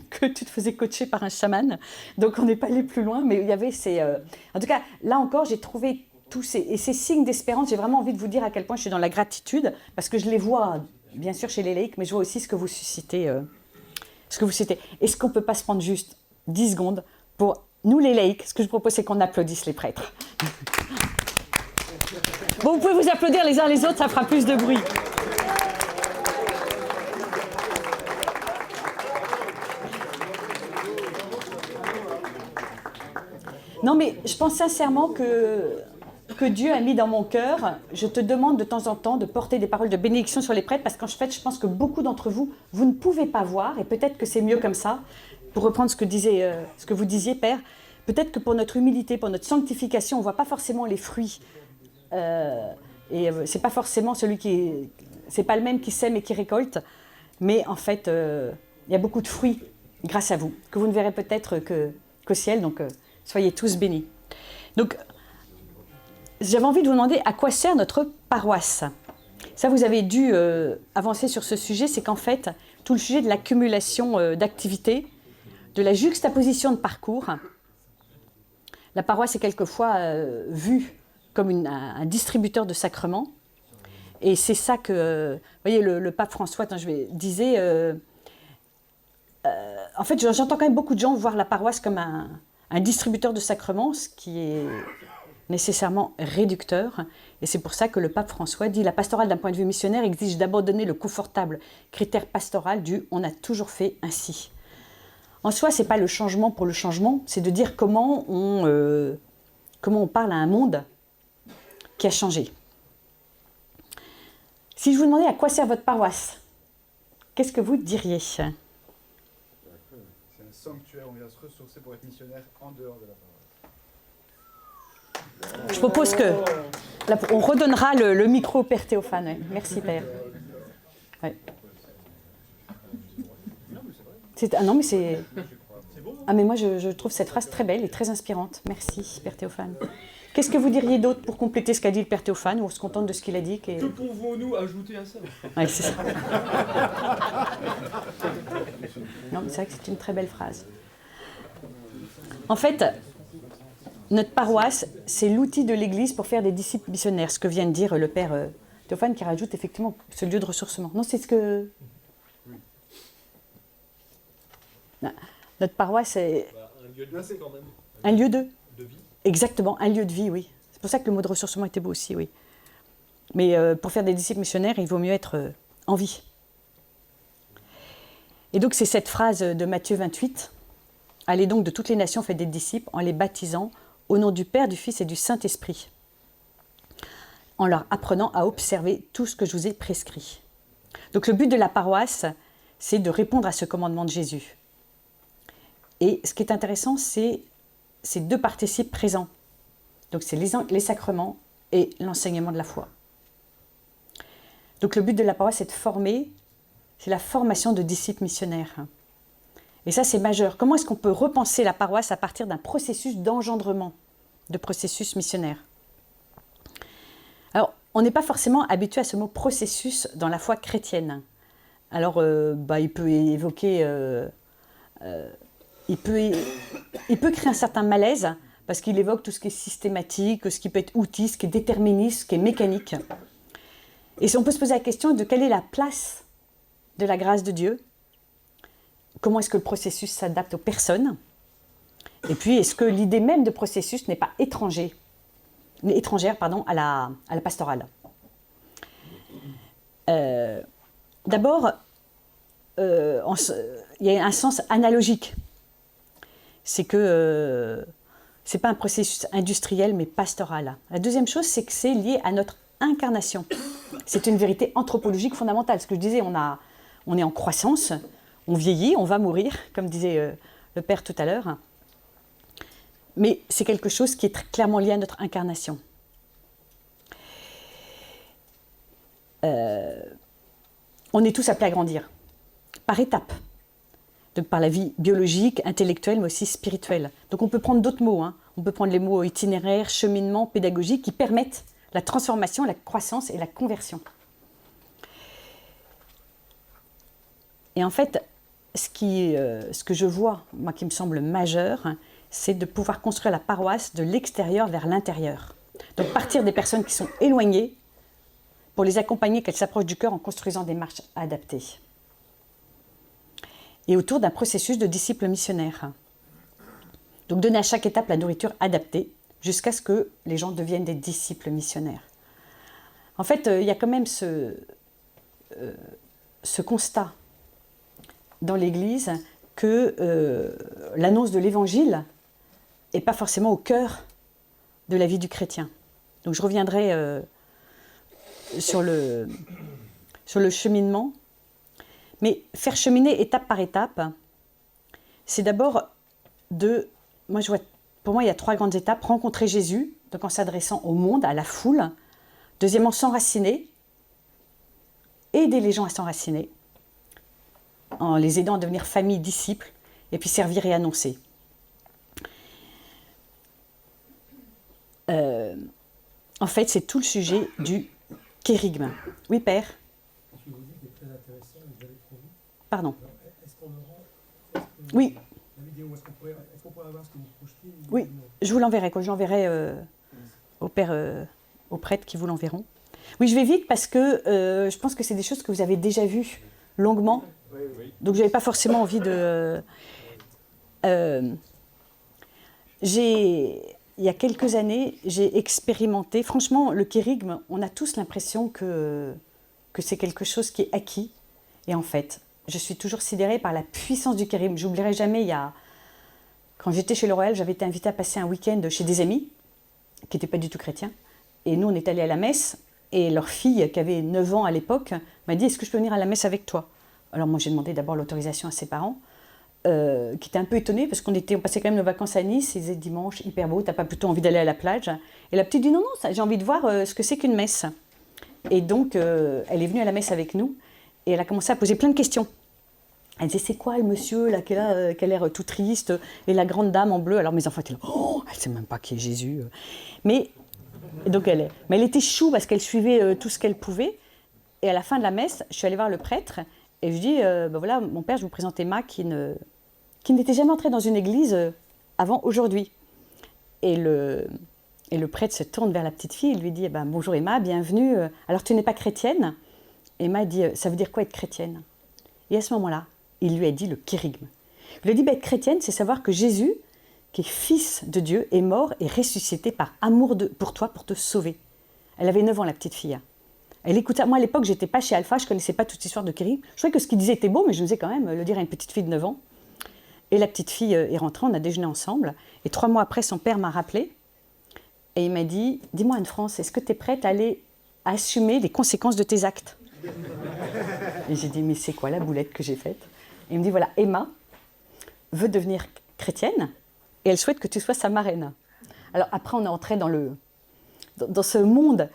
que tu te faisais coacher par un chaman. Donc, on n'est pas allé plus loin. Mais il y avait ces... En tout cas, là encore, j'ai trouvé tous ces signes d'espérance. J'ai vraiment envie de vous dire à quel point je suis dans la gratitude parce que je les vois, bien sûr, chez les laïcs, mais je vois aussi ce que vous suscitez. Est-ce qu'on ne peut pas se prendre juste 10 secondes pour nous, les laïcs? Ce que je propose, c'est qu'on applaudisse les prêtres. Bon, vous pouvez vous applaudir les uns les autres, ça fera plus de bruit. Non, mais je pense sincèrement que Dieu a mis dans mon cœur, je te demande de temps en temps de porter des paroles de bénédiction sur les prêtres, parce qu'en fait, je pense que beaucoup d'entre vous, vous ne pouvez pas voir, et peut-être que c'est mieux comme ça, pour reprendre ce que vous disiez, Père, peut-être que pour notre humilité, pour notre sanctification, on ne voit pas forcément les fruits. C'est pas forcément c'est pas le même qui sème et qui récolte, mais en fait, il y a beaucoup de fruits grâce à vous, que vous ne verrez peut-être qu'au ciel, donc soyez tous bénis. Donc, j'avais envie de vous demander à quoi sert notre paroisse. Ça, vous avez dû avancer sur ce sujet, c'est qu'en fait, tout le sujet de l'accumulation d'activités, de la juxtaposition de parcours, la paroisse est quelquefois vue comme un distributeur de sacrements. Et c'est ça que, vous voyez, le pape François disait, en fait, j'entends quand même beaucoup de gens voir la paroisse comme un distributeur de sacrements, ce qui est nécessairement réducteur. Et c'est pour ça que le pape François dit « La pastorale d'un point de vue missionnaire exige d'abandonner le confortable critère pastoral du « on a toujours fait ainsi ». En soi, ce n'est pas le changement pour le changement, c'est de dire comment on parle à un monde qui a changé. Si je vous demandais à quoi sert votre paroisse, qu'est-ce que vous diriez? C'est un sanctuaire, on vient se ressourcer pour être missionnaire en dehors de la paroisse. Je propose on redonnera le micro au Père Théophane. Ouais. Merci, Père. Ouais. Non, mais c'est... Ah, mais moi, je trouve cette phrase très belle et très inspirante. Merci, Père Théophane. Qu'est-ce que vous diriez d'autre pour compléter ce qu'a dit le Père Théophane, ou on se contente de ce qu'il a dit Que pouvons-nous ajouter à ça? Oui, c'est ça. Non, mais c'est vrai que c'est une très belle phrase. En fait, notre paroisse, c'est l'outil de l'Église pour faire des disciples missionnaires, ce que vient de dire le Père Théophane, qui rajoute effectivement ce lieu de ressourcement. Non, c'est ce que... Non, notre paroisse est... Un lieu de vie, quand même. Un lieu de vie. Exactement, un lieu de vie, oui. C'est pour ça que le mot de ressourcement était beau aussi, oui. Mais pour faire des disciples missionnaires, il vaut mieux être en vie. Et donc, c'est cette phrase de Matthieu 28. « Allez donc de toutes les nations, faites des disciples en les baptisant au nom du Père, du Fils et du Saint-Esprit, en leur apprenant à observer tout ce que je vous ai prescrit. » Donc, le but de la paroisse, c'est de répondre à ce commandement de Jésus. Et ce qui est intéressant, c'est ces deux participes présents. Donc, c'est les sacrements et l'enseignement de la foi. Donc, le but de la paroisse, c'est de former, c'est la formation de disciples missionnaires. Et ça, c'est majeur. Comment est-ce qu'on peut repenser la paroisse à partir d'un processus d'engendrement de processus missionnaire? Alors, on n'est pas forcément habitué à ce mot processus dans la foi chrétienne. Alors, il peut évoquer il peut créer un certain malaise parce qu'il évoque tout ce qui est systématique, ce qui peut être outil, ce qui est déterministe, ce qui est mécanique. Et on peut se poser la question de quelle est la place de la grâce de Dieu, comment est-ce que le processus s'adapte aux personnes, et puis est-ce que l'idée même de processus n'est pas étrangère à la pastorale. D'abord, il y a un sens analogique. C'est que ce n'est pas un processus industriel, mais pastoral. La deuxième chose, c'est que c'est lié à notre incarnation. C'est une vérité anthropologique fondamentale. Ce que je disais, on est en croissance, on vieillit, on va mourir, comme disait le Père tout à l'heure. Mais c'est quelque chose qui est très clairement lié à notre incarnation. On est tous appelés à grandir, par étapes. Donc par la vie biologique, intellectuelle, mais aussi spirituelle. Donc on peut prendre d'autres mots. On peut prendre les mots itinéraire, cheminement, pédagogique, qui permettent la transformation, la croissance et la conversion. Et en fait, ce que je vois, moi qui me semble majeur, c'est de pouvoir construire la paroisse de l'extérieur vers l'intérieur. Donc partir des personnes qui sont éloignées pour les accompagner, qu'elles s'approchent du cœur en construisant des marches adaptées. Et autour d'un processus de disciples missionnaires. Donc donner à chaque étape la nourriture adaptée jusqu'à ce que les gens deviennent des disciples missionnaires. En fait, il y a quand même ce constat dans l'Église que l'annonce de l'Évangile n'est pas forcément au cœur de la vie du chrétien. Donc je reviendrai sur le cheminement. Mais faire cheminer étape par étape, c'est d'abord pour moi, il y a 3 grandes étapes. Rencontrer Jésus, donc en s'adressant au monde, à la foule. Deuxièmement, s'enraciner, aider les gens à s'enraciner, en les aidant à devenir famille, disciples, et puis servir et annoncer. En fait, c'est tout le sujet du kérygme. Oui, Père ? Pardon. Oui. Oui, je vous l'enverrai. Quand j'enverrai au père, aux prêtres qui vous l'enverront. Oui, je vais vite parce que je pense que c'est des choses que vous avez déjà vues longuement. Donc, je n'avais pas forcément envie de... il y a quelques années, j'ai expérimenté... Franchement, le kérygme, on a tous l'impression que c'est quelque chose qui est acquis. Et en fait, je suis toujours sidérée par la puissance du kérygme. Je n'oublierai jamais, quand j'étais chez le Royal, j'avais été invitée à passer un week-end chez des amis qui n'étaient pas du tout chrétiens. Et nous, on est allés à la messe. Et leur fille, qui avait 9 ans à l'époque, m'a dit « Est-ce que je peux venir à la messe avec toi ?» Alors moi, j'ai demandé d'abord l'autorisation à ses parents, qui étaient un peu étonnés, parce on passait quand même nos vacances à Nice. Ils disaient « Dimanche, hyper beau, t'as pas plutôt envie d'aller à la plage ?» Et la petite dit « Non, non, j'ai envie de voir ce que c'est qu'une messe. » Et donc, elle est venue à la messe avec nous. Et elle a commencé à poser plein de questions. Elle disait, c'est quoi le monsieur là, qui a l'air tout triste, et la grande dame en bleu. Alors mes enfants étaient là, oh, elle ne sait même pas qui est Jésus. Mais elle était chou parce qu'elle suivait tout ce qu'elle pouvait. Et à la fin de la messe, je suis allée voir le prêtre et je dis, ben voilà, mon père, je vous présente Emma qui n'était jamais entrée dans une église avant aujourd'hui. Et le prêtre se tourne vers la petite fille, il lui dit, ben, bonjour Emma, bienvenue. Alors tu n'es pas chrétienne ? Emma dit, ça veut dire quoi être chrétienne ? Et à ce moment-là, il lui a dit le kérygme. Il lui a dit, être chrétienne, c'est savoir que Jésus, qui est fils de Dieu, est mort et ressuscité par amour pour toi, pour te sauver. Elle avait 9 ans, la petite fille. Elle écoutait. Moi, à l'époque, je n'étais pas chez Alpha, je ne connaissais pas toute l'histoire de kérygme. Je trouvais que ce qu'il disait était beau, mais je osais quand même le dire à une petite fille de 9 ans. Et la petite fille est rentrée, on a déjeuné ensemble. Et 3 mois après, son père m'a rappelé. Et il m'a dit, dis-moi Anne-France, est-ce que tu es prête à aller assumer les conséquences de tes actes ? Et j'ai dit, mais c'est quoi la boulette que j'ai faite ? Et il me dit, voilà, Emma veut devenir chrétienne et elle souhaite que tu sois sa marraine. Alors après, on est entré dans ce monde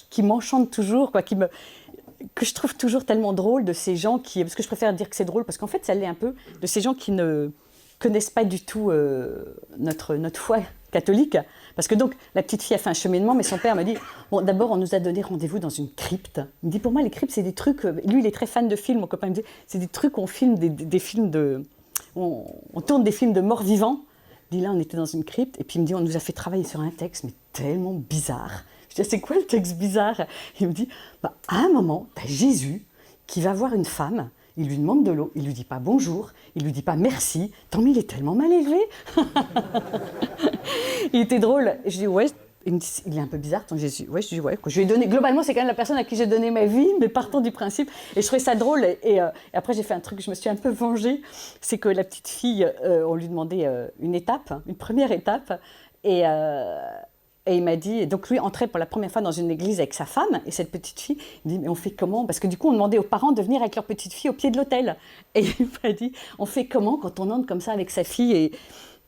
qui m'enchante toujours, quoi, que je trouve toujours tellement drôle, de ces gens qui... Parce que je préfère dire que c'est drôle, parce qu'en fait, ça l'est un peu, de ces gens qui ne connaissent pas du tout notre foi catholique. Parce que donc, la petite fille a fait un cheminement, mais son père m'a dit, bon, d'abord, on nous a donné rendez-vous dans une crypte. Il me dit, pour moi, les cryptes, c'est des trucs... Lui, il est très fan de films, mon copain me dit, c'est des trucs qu'on filme, des films de on tourne des films de morts vivants. Il dit là, on était dans une crypte, et puis il me dit, on nous a fait travailler sur un texte, mais tellement bizarre. Je dis, c'est quoi le texte bizarre? Il me dit, bah, à un moment, tu as Jésus qui va voir une femme, il lui demande de l'eau, il lui dit pas bonjour, il lui dit pas merci, tant mais il est tellement mal élevé. Il était drôle. Je dis, ouais, il me dit, il est un peu bizarre ton Jésus. Ouais, je dis, ouais, je lui ai donné, globalement, c'est quand même la personne à qui j'ai donné ma vie, mais partons du principe. Et je trouvais ça drôle. Et après, j'ai fait un truc, je me suis un peu vengée. C'est que la petite fille, on lui demandait une étape, une première étape. Et il m'a dit, donc lui entrait pour la première fois dans une église avec sa femme, et cette petite fille, il me dit, mais on fait comment? Parce que du coup, on demandait aux parents de venir avec leur petite fille au pied de l'autel. Et il m'a dit, on fait comment quand on entre comme ça avec sa fille, et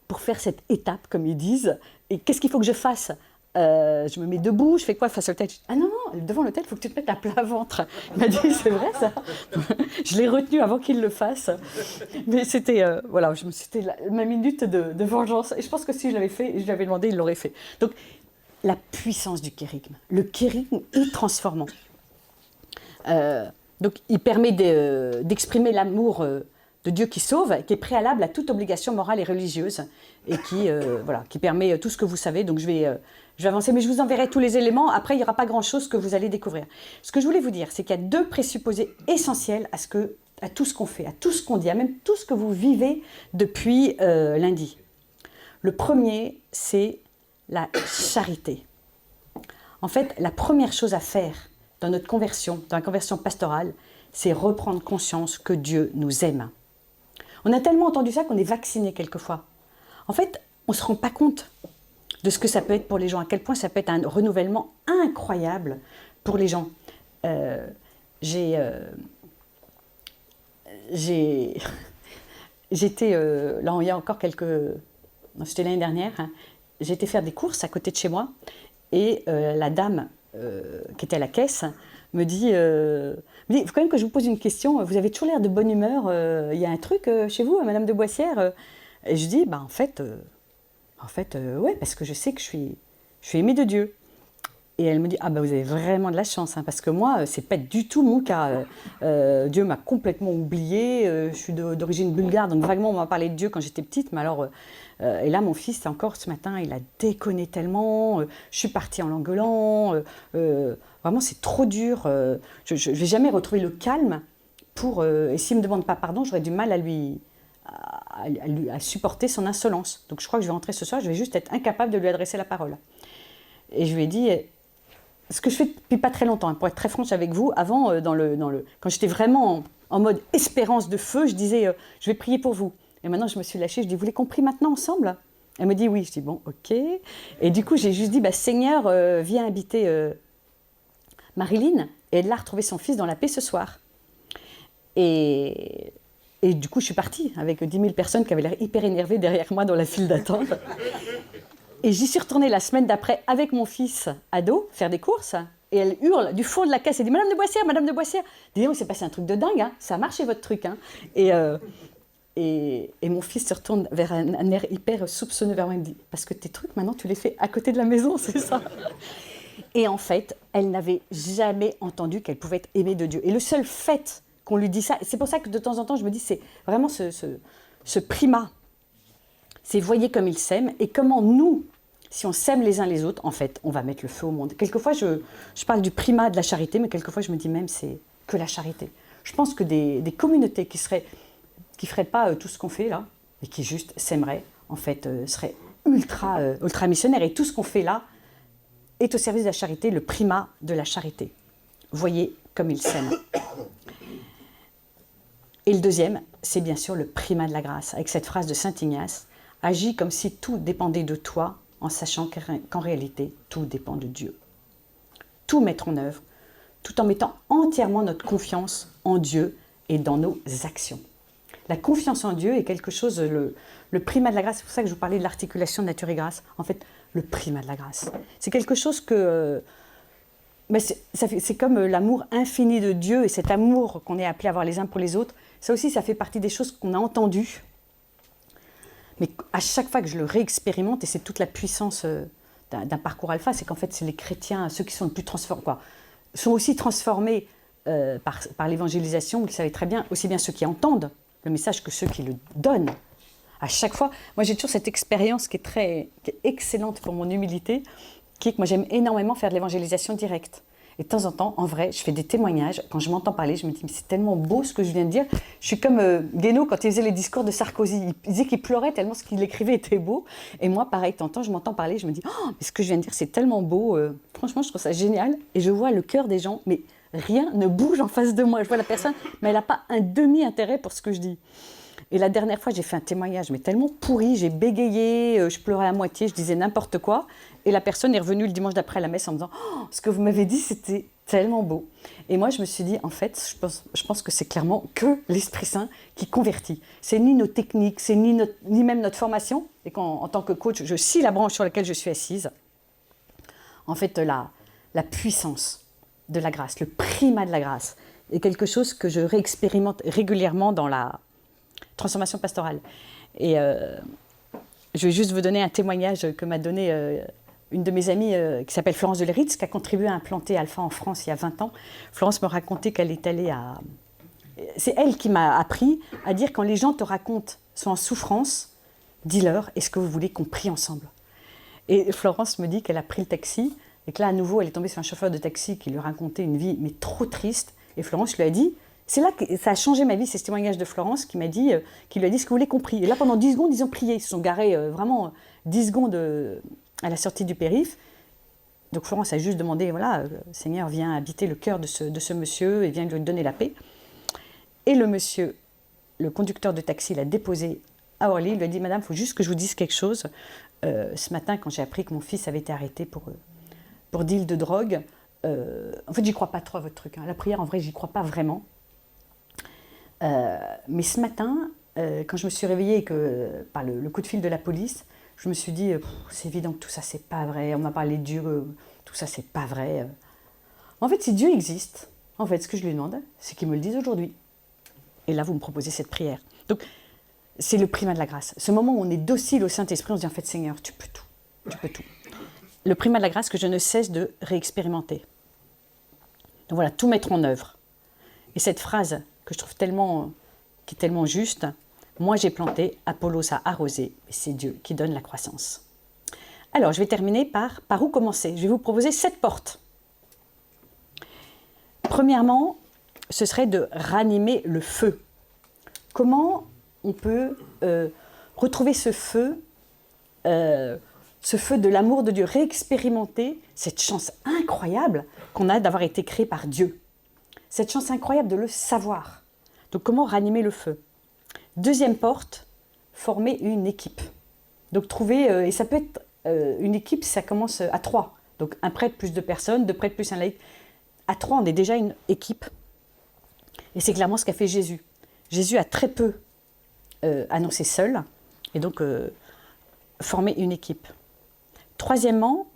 pour faire cette étape, comme ils disent, et qu'est-ce qu'il faut que je fasse? Je me mets debout, je fais quoi face à l'autel? Ah non, non, devant l'autel, il faut que tu te mettes à plat ventre. Il m'a dit, c'est vrai ça? Je l'ai retenu avant qu'il le fasse. Mais c'était, voilà, c'était ma minute de vengeance. Et je pense que si je l'avais fait, je l'avais demandé, il l'aurait fait. Donc, la puissance du kérigme. Le kérigme est transformant. Donc, il permet d'exprimer l'amour de Dieu qui sauve, qui est préalable à toute obligation morale et religieuse, et qui permet tout ce que vous savez. Donc, je vais avancer, mais je vous enverrai tous les éléments. Après, il n'y aura pas grand-chose que vous allez découvrir. Ce que je voulais vous dire, c'est qu'il y a deux présupposés essentiels à tout ce qu'on fait, à tout ce qu'on dit, à même tout ce que vous vivez depuis lundi. Le premier, c'est la charité. En fait, la première chose à faire dans notre conversion, dans la conversion pastorale, c'est reprendre conscience que Dieu nous aime. On a tellement entendu ça qu'on est vacciné quelquefois. En fait, on ne se rend pas compte de ce que ça peut être pour les gens, à quel point ça peut être un renouvellement incroyable pour les gens. J'étais, là il y a encore non, c'était l'année dernière, hein, j'ai été faire des courses à côté de chez moi, et la dame qui était à la caisse me dit, il faut quand même que je vous pose une question, vous avez toujours l'air de bonne humeur, il y a un truc chez vous, Madame de Boissière? Et je dis, en fait, ouais, parce que je sais que je suis aimée de Dieu. Et elle me dit, vous avez vraiment de la chance, hein, parce que moi, c'est pas du tout mon cas. Dieu m'a complètement oubliée, je suis d'origine bulgare, donc vaguement on m'a parlé de Dieu quand j'étais petite, mais alors, et là mon fils, encore ce matin, il a déconné tellement, je suis partie en l'engueulant, vraiment c'est trop dur, je ne vais jamais retrouver le calme et s'il ne me demande pas pardon, j'aurais du mal à supporter son insolence. Donc je crois que je vais rentrer ce soir, je vais juste être incapable de lui adresser la parole. Et je lui ai dit, ce que je fais depuis pas très longtemps, hein, pour être très franche avec vous, avant, quand j'étais vraiment en mode espérance de feu, je disais, je vais prier pour vous. Et maintenant, je me suis lâchée, je dis, vous les compris maintenant ensemble? Elle me dit oui. Je dis, bon, ok. Et du coup, j'ai juste dit, Seigneur, viens habiter Marilyn. Et elle a retrouvé son fils dans la paix ce soir. Et du coup, je suis partie avec 10 000 personnes qui avaient l'air hyper énervées derrière moi dans la file d'attente. Et j'y suis retournée la semaine d'après avec mon fils ado, faire des courses. Et elle hurle du fond de la caisse, elle dit, Madame de Boissière, Madame de Boissière. Dis donc, il s'est passé un truc de dingue, hein. Ça a marché votre truc. Hein. Et mon fils se retourne vers un air hyper soupçonneux vers moi, il me dit, parce que tes trucs, maintenant, tu les fais à côté de la maison, c'est ça? Et en fait, elle n'avait jamais entendu qu'elle pouvait être aimée de Dieu. Et le seul fait qu'on lui dit ça, c'est pour ça que de temps en temps, je me dis, c'est vraiment ce primat. C'est voyez comme il s'aime, et comment nous, si on s'aime les uns les autres, en fait, on va mettre le feu au monde. Quelquefois, je parle du primat de la charité, mais quelquefois, je me dis même, c'est que la charité. Je pense que des communautés qui feraient pas tout ce qu'on fait là, et qui juste s'aimeraient, en fait, seraient ultra missionnaires. Et tout ce qu'on fait là est au service de la charité, le primat de la charité. Voyez comme il s'aime. Et le deuxième, c'est bien sûr le primat de la grâce, avec cette phrase de saint Ignace, « Agis comme si tout dépendait de toi, en sachant qu'en réalité, tout dépend de Dieu. » Tout mettre en œuvre, tout en mettant entièrement notre confiance en Dieu et dans nos actions. La confiance en Dieu est quelque chose, le primat de la grâce, c'est pour ça que je vous parlais de l'articulation de nature et grâce. En fait, le primat de la grâce. C'est quelque chose que... c'est comme l'amour infini de Dieu et cet amour qu'on est appelé à avoir les uns pour les autres. Ça aussi, ça fait partie des choses qu'on a entendues. Mais à chaque fois que je le réexpérimente, et c'est toute la puissance d'un parcours alpha, c'est qu'en fait, c'est les chrétiens, ceux qui sont le plus transformés, sont aussi transformés par l'évangélisation, vous le savez très bien, aussi bien ceux qui entendent le message que ceux qui le donnent. À chaque fois, moi j'ai toujours cette expérience qui est excellente pour mon humilité, qui est que moi j'aime énormément faire de l'évangélisation directe. Et de temps en temps, en vrai, je fais des témoignages. Quand je m'entends parler, je me dis, mais c'est tellement beau ce que je viens de dire. Je suis comme Guénaud quand il faisait les discours de Sarkozy. Il disait qu'il pleurait tellement ce qu'il écrivait était beau. Et moi, pareil, de temps en temps, je m'entends parler, je me dis, oh, mais ce que je viens de dire, c'est tellement beau. Franchement, je trouve ça génial. Et je vois le cœur des gens, mais rien ne bouge en face de moi. Je vois la personne, mais elle n'a pas un demi-intérêt pour ce que je dis. Et la dernière fois, j'ai fait un témoignage, mais tellement pourri, j'ai bégayé, je pleurais à moitié, je disais n'importe quoi. Et la personne est revenue le dimanche d'après à la messe en me disant oh, « ce que vous m'avez dit, c'était tellement beau ». Et moi, je me suis dit, en fait, je pense que c'est clairement que l'Esprit Saint qui convertit. C'est ni nos techniques, c'est ni même notre formation. Et quand, en tant que coach, je scie la branche sur laquelle je suis assise. En fait, la puissance de la grâce, le primat de la grâce, est quelque chose que je réexpérimente régulièrement dans la transformation pastorale. Et je vais juste vous donner un témoignage que m'a donné une de mes amies qui s'appelle Florence Deleritz, qui a contribué à implanter Alpha en France il y a 20 ans. Florence me racontait qu'elle est allée à... C'est elle qui m'a appris à dire quand les gens te racontent, sont en souffrance, dis-leur, est-ce que vous voulez qu'on prie ensemble? Et Florence me dit qu'elle a pris le taxi et que là, à nouveau, elle est tombée sur un chauffeur de taxi qui lui racontait une vie, mais trop triste. Et Florence lui a dit... C'est là que ça a changé ma vie, c'est ce témoignage de Florence qui lui a dit ce que vous voulez qu'on prie. Et là, pendant 10 secondes, ils ont prié. Ils se sont garés vraiment 10 secondes à la sortie du périph'. Donc Florence a juste demandé, voilà, Seigneur, viens habiter le cœur de ce monsieur et viens lui donner la paix. Et le monsieur, le conducteur de taxi, l'a déposé à Orly. Il lui a dit, madame, il faut juste que je vous dise quelque chose. Ce matin, quand j'ai appris que mon fils avait été arrêté pour deal de drogue, en fait, j'y crois pas trop à votre truc. Hein. La prière, en vrai, j'y crois pas vraiment. Mais ce matin, quand je me suis réveillée par le coup de fil de la police, je me suis dit, c'est évident que tout ça, c'est pas vrai. On m'a parlé de Dieu, tout ça, c'est pas vrai. En fait, si Dieu existe, en fait, ce que je lui demande, c'est qu'il me le dise aujourd'hui. Et là, vous me proposez cette prière. Donc, c'est le primat de la grâce. Ce moment où on est docile au Saint-Esprit, on se dit, en fait, Seigneur, tu peux tout. Tu peux tout. Le primat de la grâce que je ne cesse de réexpérimenter. Donc voilà, tout mettre en œuvre. Et cette phrase que je trouve qui est tellement juste, moi j'ai planté, Apollos a arrosé, mais c'est Dieu qui donne la croissance. Alors, je vais terminer par où commencer. Je vais vous proposer 7 portes. Premièrement, ce serait de ranimer le feu. Comment on peut retrouver ce feu de l'amour de Dieu, réexpérimenter cette chance incroyable qu'on a d'avoir été créé par Dieu. Cette chance incroyable de le savoir. Donc, comment ranimer le feu? Deuxième porte, former une équipe. Donc, trouver, et ça peut être une équipe, ça commence à 3. Donc, un prêtre plus 2 personnes, 2 prêtres plus un laïc. À 3, on est déjà une équipe. Et c'est clairement ce qu'a fait Jésus. Jésus a très peu annoncé seul, et donc former une équipe. Troisièmement,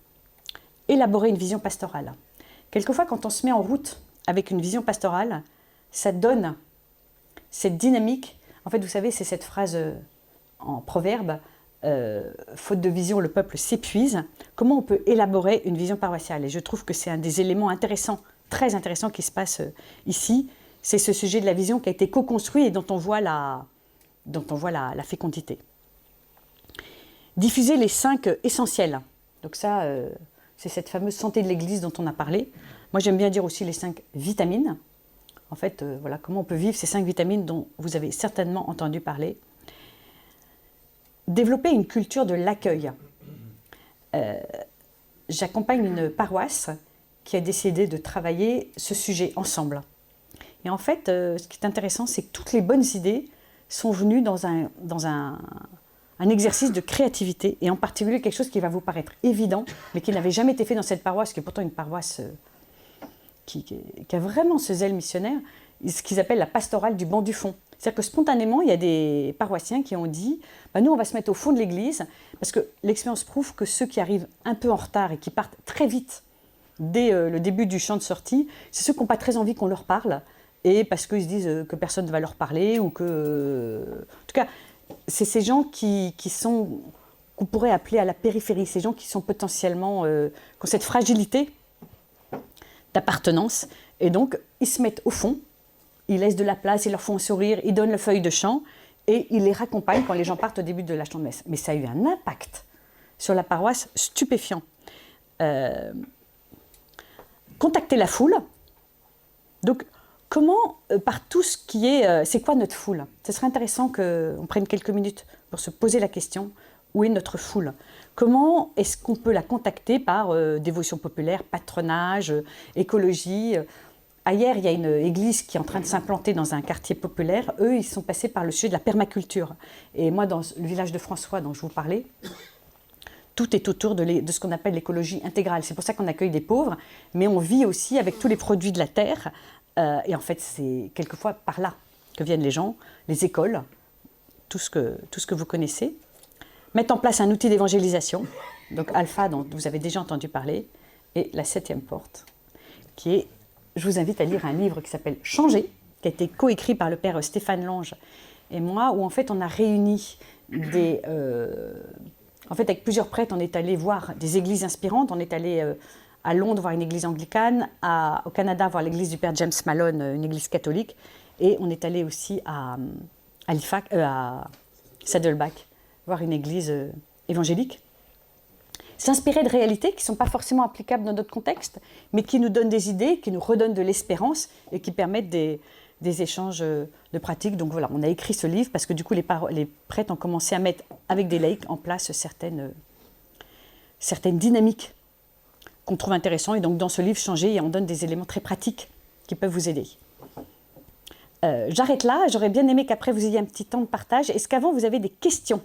élaborer une vision pastorale. Quelquefois, quand on se met en route avec une vision pastorale, ça donne cette dynamique. En fait, vous savez, c'est cette phrase en proverbe, faute de vision, le peuple s'épuise. Comment on peut élaborer une vision paroissiale? Et je trouve que c'est un des éléments intéressants, très intéressants qui se passe ici. C'est ce sujet de la vision qui a été co-construit et dont on voit la fécondité. Diffuser les 5 essentiels. Donc ça, c'est cette fameuse santé de l'Église dont on a parlé. Moi, j'aime bien dire aussi les 5 vitamines. En fait, voilà, comment on peut vivre ces 5 vitamines dont vous avez certainement entendu parler. Développer une culture de l'accueil. J'accompagne une paroisse qui a décidé de travailler ce sujet ensemble. Et en fait, ce qui est intéressant, c'est que toutes les bonnes idées sont venues dans un exercice de créativité, et en particulier quelque chose qui va vous paraître évident, mais qui n'avait jamais été fait dans cette paroisse, qui est pourtant une paroisse qui a vraiment ce zèle missionnaire, ce qu'ils appellent la pastorale du banc du fond. C'est-à-dire que spontanément, il y a des paroissiens qui ont dit nous, on va se mettre au fond de l'église, parce que l'expérience prouve que ceux qui arrivent un peu en retard et qui partent très vite dès le début du champ de sortie, c'est ceux qui n'ont pas très envie qu'on leur parle, et parce qu'ils se disent que personne ne va leur parler, ou que... En tout cas, c'est ces gens qu'on pourrait appeler à la périphérie, ces gens qui sont potentiellement, qui ont cette fragilité d'appartenance, et donc ils se mettent au fond, ils laissent de la place, ils leur font sourire, ils donnent le feuille de chant et ils les raccompagnent quand les gens partent au début de la chant-de-messe. Mais ça a eu un impact sur la paroisse stupéfiant. Contacter la foule. Donc, comment, par tout ce qui est... c'est quoi notre foule? Ce serait intéressant qu'on prenne quelques minutes pour se poser la question, où est notre foule? Comment est-ce qu'on peut la contacter par dévotion populaire, patronage, écologie? Ailleurs, il y a une église qui est en train de s'implanter dans un quartier populaire. Eux, ils sont passés par le sujet de la permaculture. Et moi, dans le village de François dont je vous parlais, tout est autour de ce qu'on appelle l'écologie intégrale. C'est pour ça qu'on accueille des pauvres, mais on vit aussi avec tous les produits de la terre. Et en fait, c'est quelquefois par là que viennent les gens, les écoles, tout ce que vous connaissez. Mettre en place un outil d'évangélisation, donc Alpha, dont vous avez déjà entendu parler, et la 7e porte, qui est, je vous invite à lire un livre qui s'appelle « Changer », qui a été coécrit par le père Stéphane Lange et moi, où en fait on a réuni des... En fait, avec plusieurs prêtres, on est allé voir des églises inspirantes. On est allé à Londres voir une église anglicane, au Canada voir l'église du père James Malone, une église catholique, et on est allé aussi à Saddleback voir une église évangélique. S'inspirer de réalités qui ne sont pas forcément applicables dans notre contexte, mais qui nous donnent des idées, qui nous redonnent de l'espérance et qui permettent des échanges de pratiques. Donc voilà, on a écrit ce livre parce que du coup, les prêtres ont commencé à mettre, avec des laïcs, en place certaines dynamiques qu'on trouve intéressantes. Et donc dans ce livre, Changer, on donne des éléments très pratiques qui peuvent vous aider. J'arrête là. J'aurais bien aimé qu'après, vous ayez un petit temps de partage. Est-ce qu'avant, vous avez des questions ?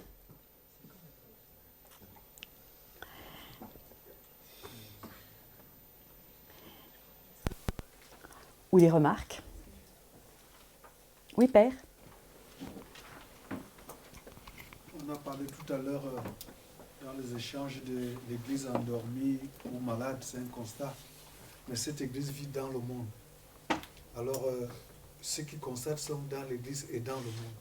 Ou des remarques? Oui, Père? On a parlé tout à l'heure dans les échanges de l'église endormie ou malade, c'est un constat. Mais cette église vit dans le monde. Alors, ceux qui constatent sont dans l'église et dans le monde.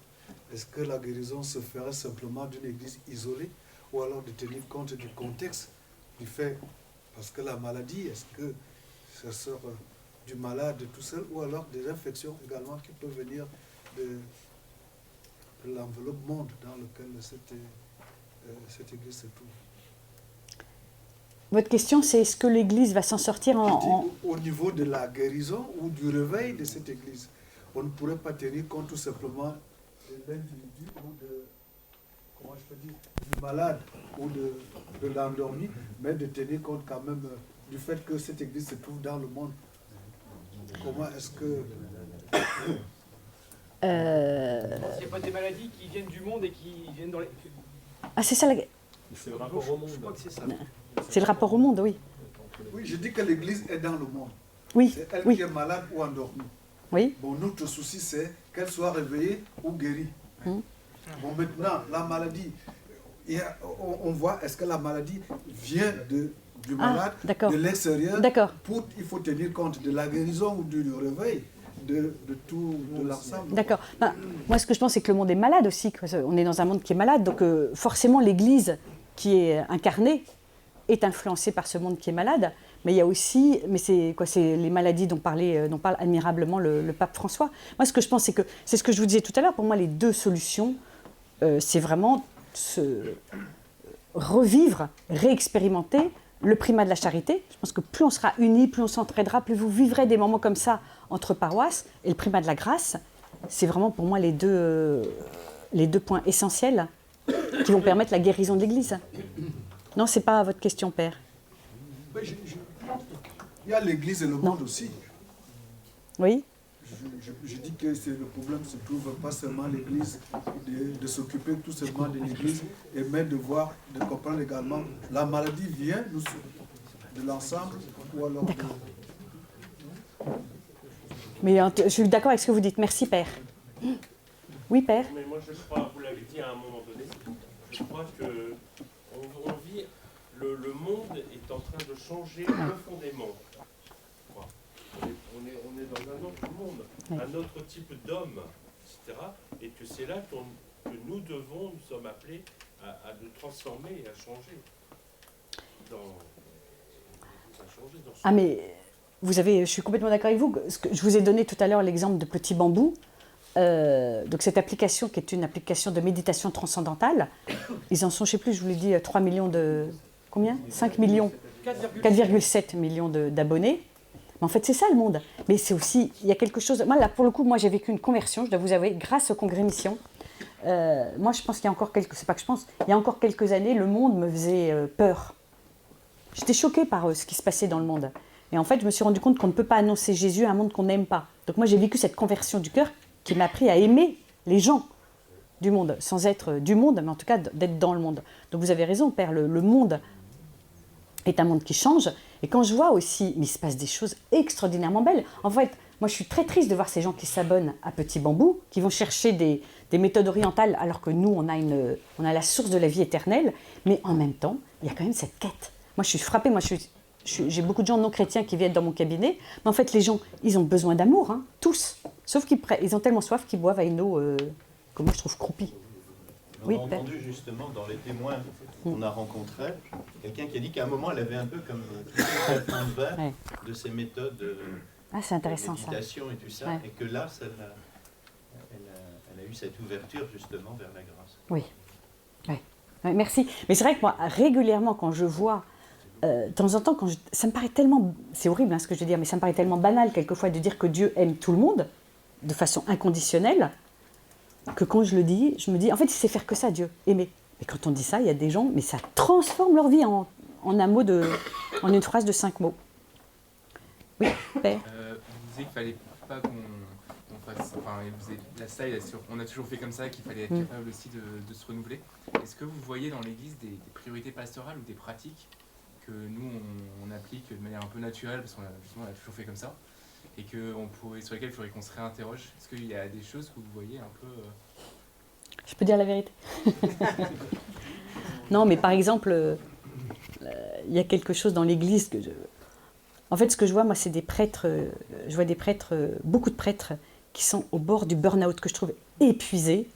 Est-ce que la guérison se ferait simplement d'une église isolée ou alors de tenir compte du contexte du fait? Parce que la maladie, est-ce que ça sort du malade tout seul ou alors des infections également qui peuvent venir de l'enveloppe monde dans lequel cette église se trouve. Votre question, c'est est-ce que l'église va s'en sortir au niveau de la guérison ou du réveil de cette église? On ne pourrait pas tenir compte tout simplement de l'individu ou du malade ou de l'endormi, mais de tenir compte quand même du fait que cette église se trouve dans le monde. Comment est-ce que... Il n'y a pas des maladies qui viennent du monde et qui viennent dans les... Ah, c'est ça la... C'est le rapport au monde. Je crois que c'est ça. C'est le rapport au monde, oui. Oui, je dis que l'église est dans le monde. Oui, c'est elle oui. qui est malade ou endormie. Oui. Bon, notre souci, c'est qu'elle soit réveillée ou guérie. Bon, maintenant, la maladie, on voit, est-ce que la maladie vient du malade, de l'extérieur? Il faut tenir compte de la guérison ou du réveil. De tout, de l'ensemble. D'accord. Ben, moi, ce que je pense, c'est que le monde est malade aussi. On est dans un monde qui est malade, donc forcément, l'Église qui est incarnée est influencée par ce monde qui est malade. Mais il y a aussi, c'est les maladies dont parle admirablement le pape François. Moi, ce que je pense, c'est que c'est ce que je vous disais tout à l'heure. Pour moi, les deux solutions, c'est vraiment revivre, réexpérimenter le primat de la charité. Je pense que plus on sera unis, plus on s'entraidera, plus vous vivrez des moments comme ça entre paroisses. Et le primat de la grâce, c'est vraiment pour moi les deux points essentiels qui vont permettre la guérison de l'Église. Non, ce n'est pas votre question, Père. Il y a l'Église et le monde aussi. Oui. Je dis que le problème se trouve pas seulement l'Église, de s'occuper tout simplement de l'Église, mais de comprendre également la maladie vient de l'ensemble ou alors... D'accord. Mais je suis d'accord avec ce que vous dites. Merci, Père. Oui, Père. Mais moi, je crois, vous l'avez dit à un moment donné, je crois que on vit, le monde est en train de changer profondément. On est dans un autre monde, un autre type d'homme, etc. Et que c'est là que nous sommes appelés à nous transformer et à changer. je suis complètement d'accord avec vous. Je vous ai donné tout à l'heure l'exemple de Petit Bambou. Donc cette application qui est une application de méditation transcendantale, ils en sont, je ne sais plus, je vous l'ai dit, 3 millions de... Combien 5 millions 4,7 millions d'abonnés. Mais en fait, c'est ça le monde. Mais c'est aussi, il y a quelque chose... Moi, là, pour le coup, moi, j'ai vécu une conversion, je dois vous avouer, grâce au Congrès Mission. Moi, je pense qu'il y a encore quelques... C'est pas que je pense, il y a encore quelques années, le monde me faisait peur. J'étais choquée par ce qui se passait dans le monde. Et en fait, je me suis rendu compte qu'on ne peut pas annoncer Jésus à un monde qu'on n'aime pas. Donc moi, j'ai vécu cette conversion du cœur qui m'a appris à aimer les gens du monde, sans être du monde, mais en tout cas d'être dans le monde. Donc vous avez raison, Père, le monde est un monde qui change. Et quand je vois aussi, mais il se passe des choses extraordinairement belles. En fait, moi je suis très triste de voir ces gens qui s'abonnent à Petit Bambou, qui vont chercher des méthodes orientales, alors que nous, on a la source de la vie éternelle. Mais en même temps, il y a quand même cette quête. Moi je suis frappée, j'ai beaucoup de gens non chrétiens qui viennent dans mon cabinet, mais en fait les gens, ils ont besoin d'amour, hein, tous. Sauf qu'ils ont tellement soif qu'ils boivent à une eau que moi je trouve croupie. On a entendu justement dans les témoins qu'on a rencontrés, quelqu'un qui a dit qu'à un moment elle avait un peu comme un fond de verre de ces méthodes de méditation et tout ça, et que là, elle a eu cette ouverture justement vers la grâce. Oui, ouais, merci. Mais c'est vrai que moi, régulièrement, quand je vois, de temps en temps, ça me paraît tellement, c'est horrible ce que je veux dire, mais ça me paraît tellement banal quelquefois de dire que Dieu aime tout le monde, de façon inconditionnelle, que quand je le dis, je me dis, en fait, il sait faire que ça, Dieu, aimer. Et quand on dit ça, il y a des gens, mais ça transforme leur vie en une phrase de 5 mots. Oui, Père. Vous disiez qu'il fallait pas qu'on fasse, on a toujours fait comme ça, qu'il fallait être capable aussi de se renouveler. Est-ce que vous voyez dans l'Église des priorités pastorales ou des pratiques que nous, on applique de manière un peu naturelle, parce qu'on a toujours fait comme ça, et sur lesquelles il faudrait qu'on se réinterroge? Est-ce qu'il y a des choses que vous voyez un peu... Je peux dire la vérité. Non, mais par exemple, il y a quelque chose dans l'Église que En fait, ce que je vois, moi, c'est des prêtres, je vois des prêtres, beaucoup de prêtres qui sont au bord du burn-out, que je trouve épuisés.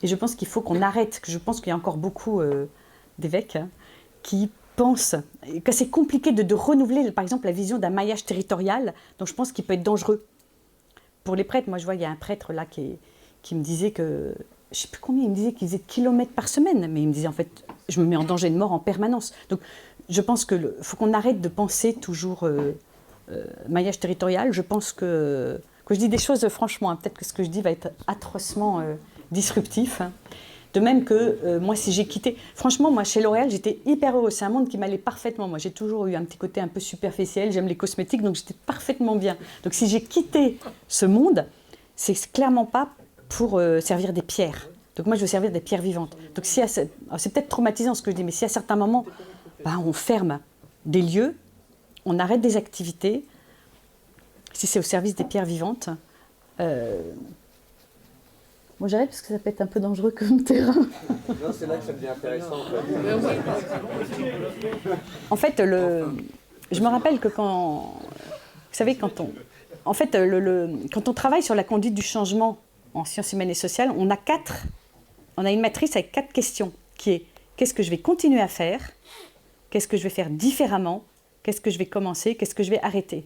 Et je pense qu'il faut qu'on arrête, je pense qu'il y a encore beaucoup d'évêques qui pensent que c'est compliqué de renouveler, par exemple, la vision d'un maillage territorial, donc je pense qu'il peut être dangereux. Pour les prêtres, moi, je vois, il y a un prêtre là qui me disait que, je ne sais plus combien, il me disait qu'il faisait de kilomètres par semaine, mais il me disait, en fait, je me mets en danger de mort en permanence. Donc, je pense qu'il faut qu'on arrête de penser toujours maillage territorial. Je pense que je dis des choses, franchement, hein, peut-être que ce que je dis va être atrocement disruptif. Hein. De même que moi, si j'ai quitté... Franchement, moi, chez L'Oréal, j'étais hyper heureuse. C'est un monde qui m'allait parfaitement. Moi, j'ai toujours eu un petit côté un peu superficiel. J'aime les cosmétiques, donc j'étais parfaitement bien. Donc, si j'ai quitté ce monde, c'est clairement pas pour servir des pierres. Donc, moi, je veux servir des pierres vivantes. Donc, c'est peut-être traumatisant ce que je dis, mais si à certains moments, on ferme des lieux, on arrête des activités, si c'est au service des pierres vivantes... Moi j'arrête parce que ça peut être un peu dangereux comme terrain. Non, c'est là que ça devient intéressant. En fait, je me rappelle que quand... Vous savez, quand on travaille sur la conduite du changement en sciences humaines et sociales, on a une matrice avec 4 questions, qui est qu'est-ce que je vais continuer à faire, qu'est-ce que je vais faire différemment, qu'est-ce que je vais commencer, qu'est-ce que je vais arrêter.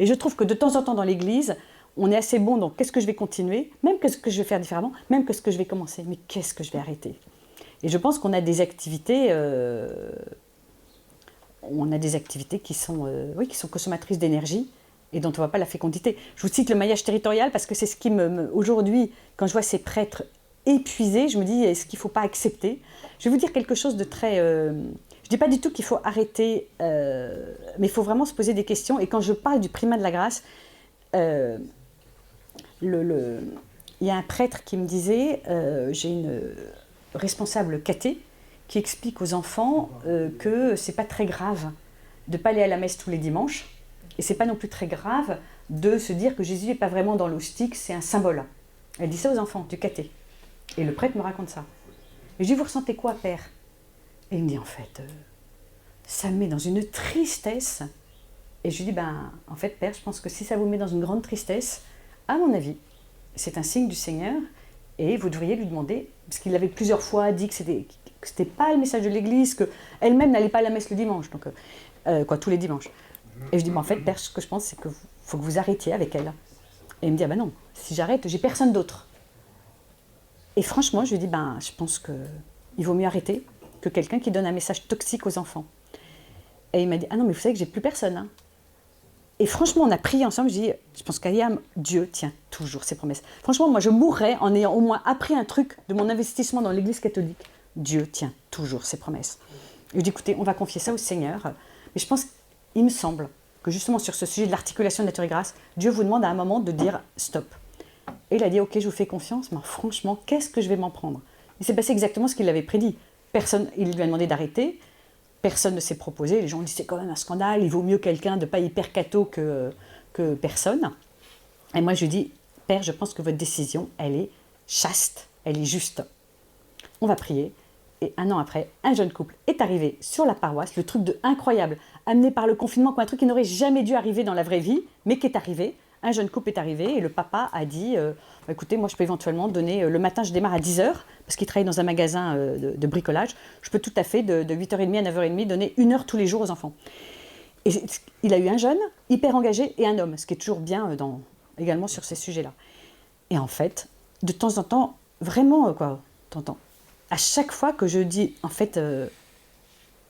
Et je trouve que de temps en temps dans l'Église, on est assez bon, donc qu'est-ce que je vais continuer, même qu'est-ce que je vais faire différemment, même qu'est-ce que je vais commencer, mais qu'est-ce que je vais arrêter. Et je pense qu'on a des activités, qui sont consommatrices d'énergie et dont on ne voit pas la fécondité. Je vous cite le maillage territorial parce que c'est ce qui aujourd'hui, quand je vois ces prêtres épuisés, je me dis, est-ce qu'il ne faut pas accepter? Je vais vous dire quelque chose de très... je ne dis pas du tout qu'il faut arrêter, mais il faut vraiment se poser des questions. Et quand je parle du primat de la grâce, il y a un prêtre qui me disait, j'ai une responsable cathé qui explique aux enfants que c'est pas très grave de ne pas aller à la messe tous les dimanches, et c'est pas non plus très grave de se dire que Jésus n'est pas vraiment dans l'hostique, c'est un symbole. Elle dit ça aux enfants du cathé. Et le prêtre me raconte ça. Et je dis, vous ressentez quoi, père? Et il me dit, en fait, ça me met dans une tristesse. Et je lui dis, en fait, père, je pense que si ça vous met dans une grande tristesse, à mon avis, c'est un signe du Seigneur, et vous devriez lui demander, parce qu'il avait plusieurs fois dit que c'était pas le message de l'Église, qu'elle-même n'allait pas à la messe le dimanche, donc tous les dimanches. Et je dis, en fait, père, ce que je pense, c'est qu'il faut que vous arrêtiez avec elle. Et il me dit, ah ben non, si j'arrête, j'ai personne d'autre. Et franchement, je lui dis, je pense qu'il vaut mieux arrêter que quelqu'un qui donne un message toxique aux enfants. Et il m'a dit, ah non, mais vous savez que j'ai plus personne. Hein. Et franchement, on a prié ensemble. Je dis, je pense qu'Ayam, Dieu tient toujours ses promesses. Franchement, moi, je mourrais en ayant au moins appris un truc de mon investissement dans l'Église catholique. Dieu tient toujours ses promesses. Et je dis, écoutez, on va confier ça au Seigneur. Mais je pense, il me semble, que justement sur ce sujet de l'articulation nature et grâce, Dieu vous demande à un moment de dire stop. Et il a dit, ok, je vous fais confiance, mais franchement, qu'est-ce que je vais m'en prendre? Il s'est passé exactement ce qu'il avait prédit. Personne, il lui a demandé d'arrêter, personne ne s'est proposé, les gens ont dit, c'est quand même un scandale, il vaut mieux quelqu'un de pas hyper catho que personne. Et moi, je lui dis, Père, je pense que votre décision, elle est chaste, elle est juste. On va prier. Et un an après, un jeune couple est arrivé sur la paroisse, le truc de incroyable, amené par le confinement, un truc qui n'aurait jamais dû arriver dans la vraie vie, mais qui est arrivé. Un jeune couple est arrivé et le papa a dit, écoutez, moi je peux éventuellement donner, le matin je démarre à 10h, parce qu'il travaille dans un magasin de bricolage, je peux tout à fait de 8h30 à 9h30 donner 1 heure tous les jours aux enfants. Et il a eu un jeune, hyper engagé, et un homme, ce qui est toujours bien également sur ces sujets-là. Et en fait, de temps en temps, vraiment, à chaque fois que je dis, en fait,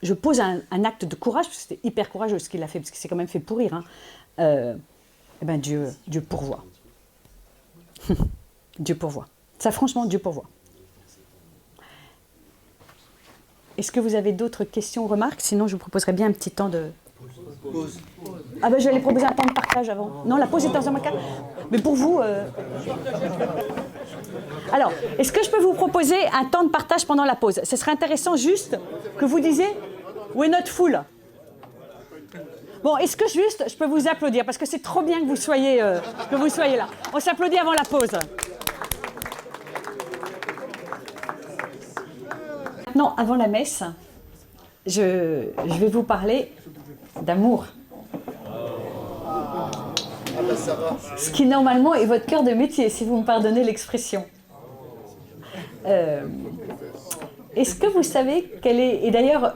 je pose un acte de courage, parce que c'était hyper courageux ce qu'il a fait, parce qu'il s'est quand même fait pourrir, eh ben Dieu pourvoit. Dieu pourvoit. Ça, franchement, Dieu pourvoit. Est-ce que vous avez d'autres questions ou remarques? Sinon, je vous proposerai bien un petit temps de... Pause. Ah ben, j'allais proposer un temps de partage avant. Non, la pause est dans un cas. Mais pour vous... Alors, est-ce que je peux vous proposer un temps de partage pendant la pause? Ce serait intéressant juste que vous disiez « We're not full ». Bon, est-ce que juste, je peux vous applaudir, parce que c'est trop bien que vous soyez là. On s'applaudit avant la pause. Maintenant, avant la messe, je vais vous parler d'amour. Ce qui, normalement, est votre cœur de métier, si vous me pardonnez l'expression. Est-ce que vous savez quelle est... Et d'ailleurs...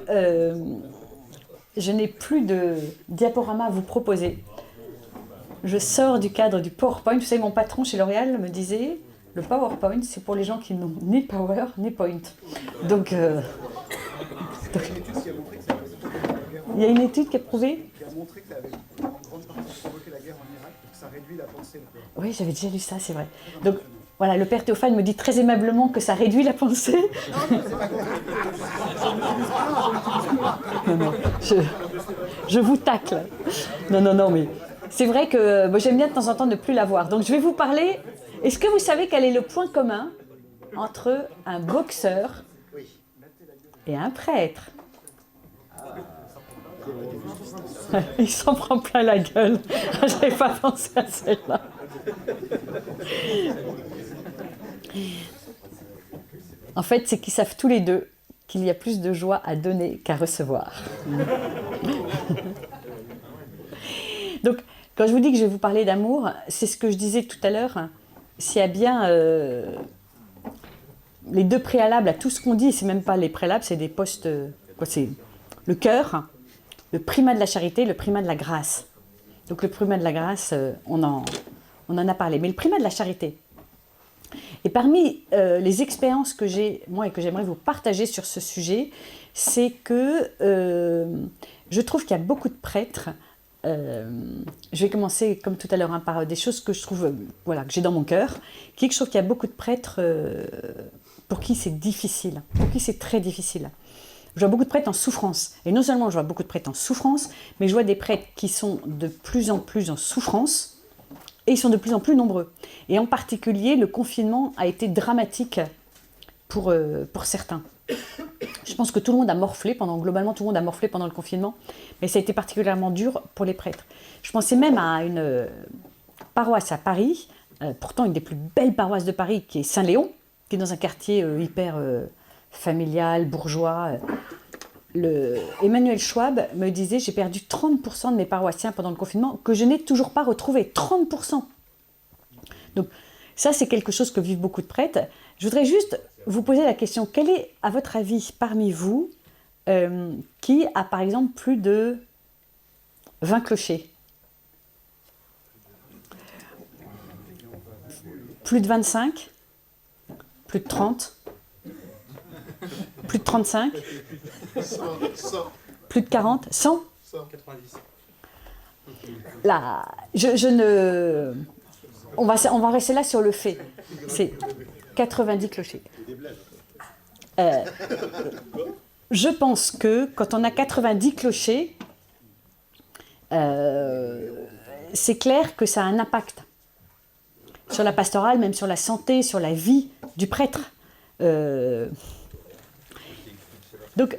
je n'ai plus de diaporama à vous proposer. Je sors du cadre du PowerPoint. Vous savez, mon patron chez L'Oréal me disait, le PowerPoint, c'est pour les gens qui n'ont ni Power, ni Point. Donc, il y a une étude qui a prouvé... Qui a montré que ça avait en grande partie provoqué la guerre en Irak, et que ça réduit la pensée. Oui, j'avais déjà lu ça, c'est vrai. Donc, voilà, le père Théophane me dit très aimablement que ça réduit la pensée. Non, je vous tacle. Non, mais c'est vrai que j'aime bien de temps en temps ne plus la voir. Donc je vais vous parler. Est-ce que vous savez quel est le point commun entre un boxeur et un prêtre? Il s'en prend plein la gueule. J'avais pas pensé à celle-là. En fait, c'est qu'ils savent tous les deux qu'il y a plus de joie à donner qu'à recevoir. Donc, quand je vous dis que je vais vous parler d'amour, c'est ce que je disais tout à l'heure. S'il y a bien les deux préalables à tout ce qu'on dit, c'est même pas les préalables, c'est des postes... c'est le cœur, le primat de la charité, le primat de la grâce. Donc le primat de la grâce, on en a parlé. Mais le primat de la charité. Et parmi les expériences que j'ai, moi, et que j'aimerais vous partager sur ce sujet, c'est que je trouve qu'il y a beaucoup de prêtres. Je vais commencer, comme tout à l'heure, par des choses que je trouve, que j'ai dans mon cœur, qui est que je trouve qu'il y a beaucoup de prêtres pour qui c'est difficile, pour qui c'est très difficile. Je vois beaucoup de prêtres en souffrance. Et non seulement je vois beaucoup de prêtres en souffrance, mais je vois des prêtres qui sont de plus en plus en souffrance, et ils sont de plus en plus nombreux. Et en particulier, le confinement a été dramatique pour certains. Je pense que tout le monde a morflé, globalement tout le monde a morflé pendant le confinement, mais ça a été particulièrement dur pour les prêtres. Je pensais même à une paroisse à Paris, pourtant une des plus belles paroisses de Paris, qui est Saint-Léon, qui est dans un quartier hyper familial, bourgeois. Emmanuel Schwab me disait, j'ai perdu 30% de mes paroissiens pendant le confinement, que je n'ai toujours pas retrouvé. 30%. Donc ça, c'est quelque chose que vivent beaucoup de prêtres. Je voudrais juste vous poser la question, quel est, à votre avis, parmi vous, qui a par exemple plus de 20 clochers. Plus de 25, plus de 30, plus de 35, 100. plus de 40, 100. 90. Là, je ne... On va rester là sur le fait. C'est 90 clochers. Je pense que quand on a 90 clochers, c'est clair que ça a un impact sur la pastorale, même sur la santé, sur la vie du prêtre. Donc,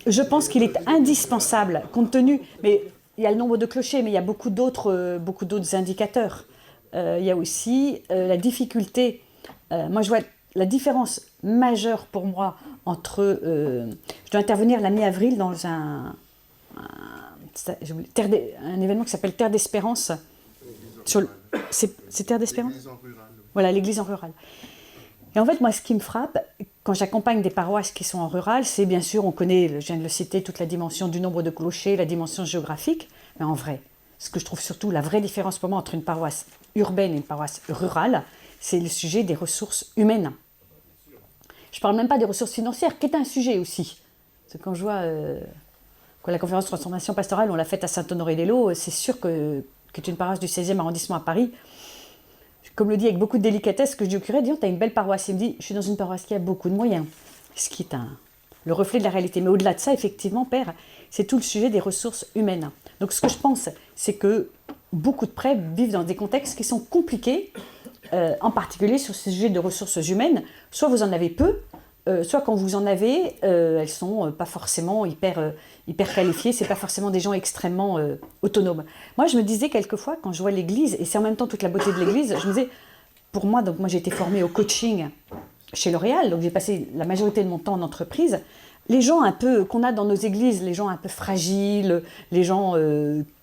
je pense qu'il est indispensable, compte tenu... Mais il y a le nombre de clochers, mais il y a beaucoup d'autres indicateurs. Il y a aussi la difficulté. Moi, je vois la différence majeure pour moi entre... je dois intervenir la mi-avril dans un événement qui s'appelle Terre d'Espérance. C'est Terre d'Espérance ? Voilà, l'église en rural. Et en fait, moi, ce qui me frappe, quand j'accompagne des paroisses qui sont en rural, c'est bien sûr, on connaît, je viens de le citer, toute la dimension du nombre de clochers, la dimension géographique, mais en vrai, ce que je trouve surtout la vraie différence pour moi entre une paroisse urbaine et une paroisse rurale, c'est le sujet des ressources humaines. Je ne parle même pas des ressources financières, qui est un sujet aussi. Parce que quand je vois que la conférence de transformation pastorale, on l'a faite à Saint-Honoré-des-Laux, c'est sûr que est une paroisse du 16e arrondissement à Paris, comme le dit avec beaucoup de délicatesse, que je dis au curé, dis, tu as une belle paroisse. Il me dit, je suis dans une paroisse qui a beaucoup de moyens. Ce qui est le reflet de la réalité. Mais au-delà de ça, effectivement, Père, c'est tout le sujet des ressources humaines. Donc ce que je pense, c'est que beaucoup de prêtres vivent dans des contextes qui sont compliqués, en particulier sur ce sujet de ressources humaines. Soit vous en avez peu, soit quand vous en avez, elles sont pas forcément hyper qualifiées, c'est pas forcément des gens extrêmement autonomes. Moi, je me disais quelquefois, quand je vois l'église, et c'est en même temps toute la beauté de l'église, je me disais, pour moi, donc moi j'ai été formée au coaching chez L'Oréal, donc j'ai passé la majorité de mon temps en entreprise. Les gens un peu qu'on a dans nos églises, les gens un peu fragiles, les gens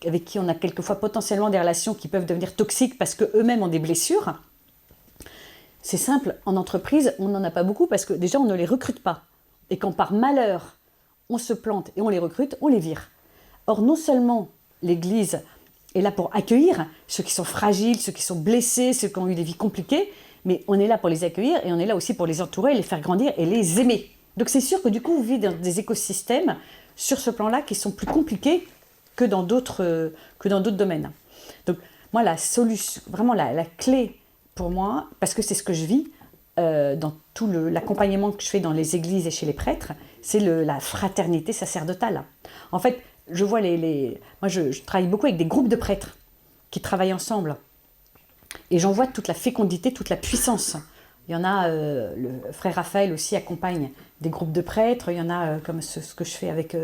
avec qui on a quelquefois potentiellement des relations qui peuvent devenir toxiques parce qu'eux-mêmes ont des blessures, c'est simple, en entreprise, on n'en a pas beaucoup parce que déjà, on ne les recrute pas. Et quand par malheur, on se plante et on les recrute, on les vire. Or, non seulement l'Église est là pour accueillir ceux qui sont fragiles, ceux qui sont blessés, ceux qui ont eu des vies compliquées, mais on est là pour les accueillir et on est là aussi pour les entourer, les faire grandir et les aimer. Donc c'est sûr que du coup, vous vivez dans des écosystèmes sur ce plan-là qui sont plus compliqués que dans d'autres domaines. Donc moi, la solution, vraiment la clé pour moi, parce que c'est ce que je vis dans tout l'accompagnement que je fais dans les églises et chez les prêtres, c'est la fraternité sacerdotale. En fait, je vois moi je travaille beaucoup avec des groupes de prêtres qui travaillent ensemble. Et j'en vois toute la fécondité, toute la puissance. Il y en a, le frère Raphaël aussi accompagne des groupes de prêtres. Il y en a comme ce que je fais avec...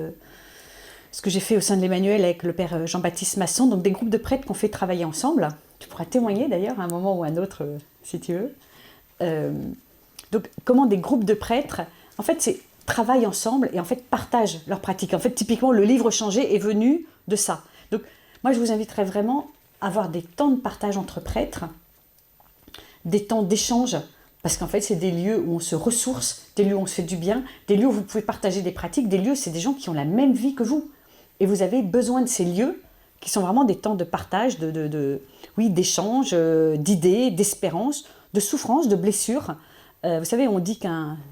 ce que j'ai fait au sein de l'Emmanuel avec le père Jean-Baptiste Masson, donc des groupes de prêtres qu'on fait travailler ensemble. Tu pourras témoigner d'ailleurs à un moment ou à un autre, si tu veux. Donc comment des groupes de prêtres, en fait, travaillent ensemble et en fait partagent leurs pratiques. En fait, typiquement, le livre Changer est venu de ça. Donc moi, je vous inviterais vraiment à avoir des temps de partage entre prêtres, des temps d'échange, parce qu'en fait, c'est des lieux où on se ressource, des lieux où on se fait du bien, des lieux où vous pouvez partager des pratiques, des lieux, c'est des gens qui ont la même vie que vous. Et vous avez besoin de ces lieux qui sont vraiment des temps de partage, d'échange, d'idées, d'espérance, de souffrance, de blessures. Vous savez, on dit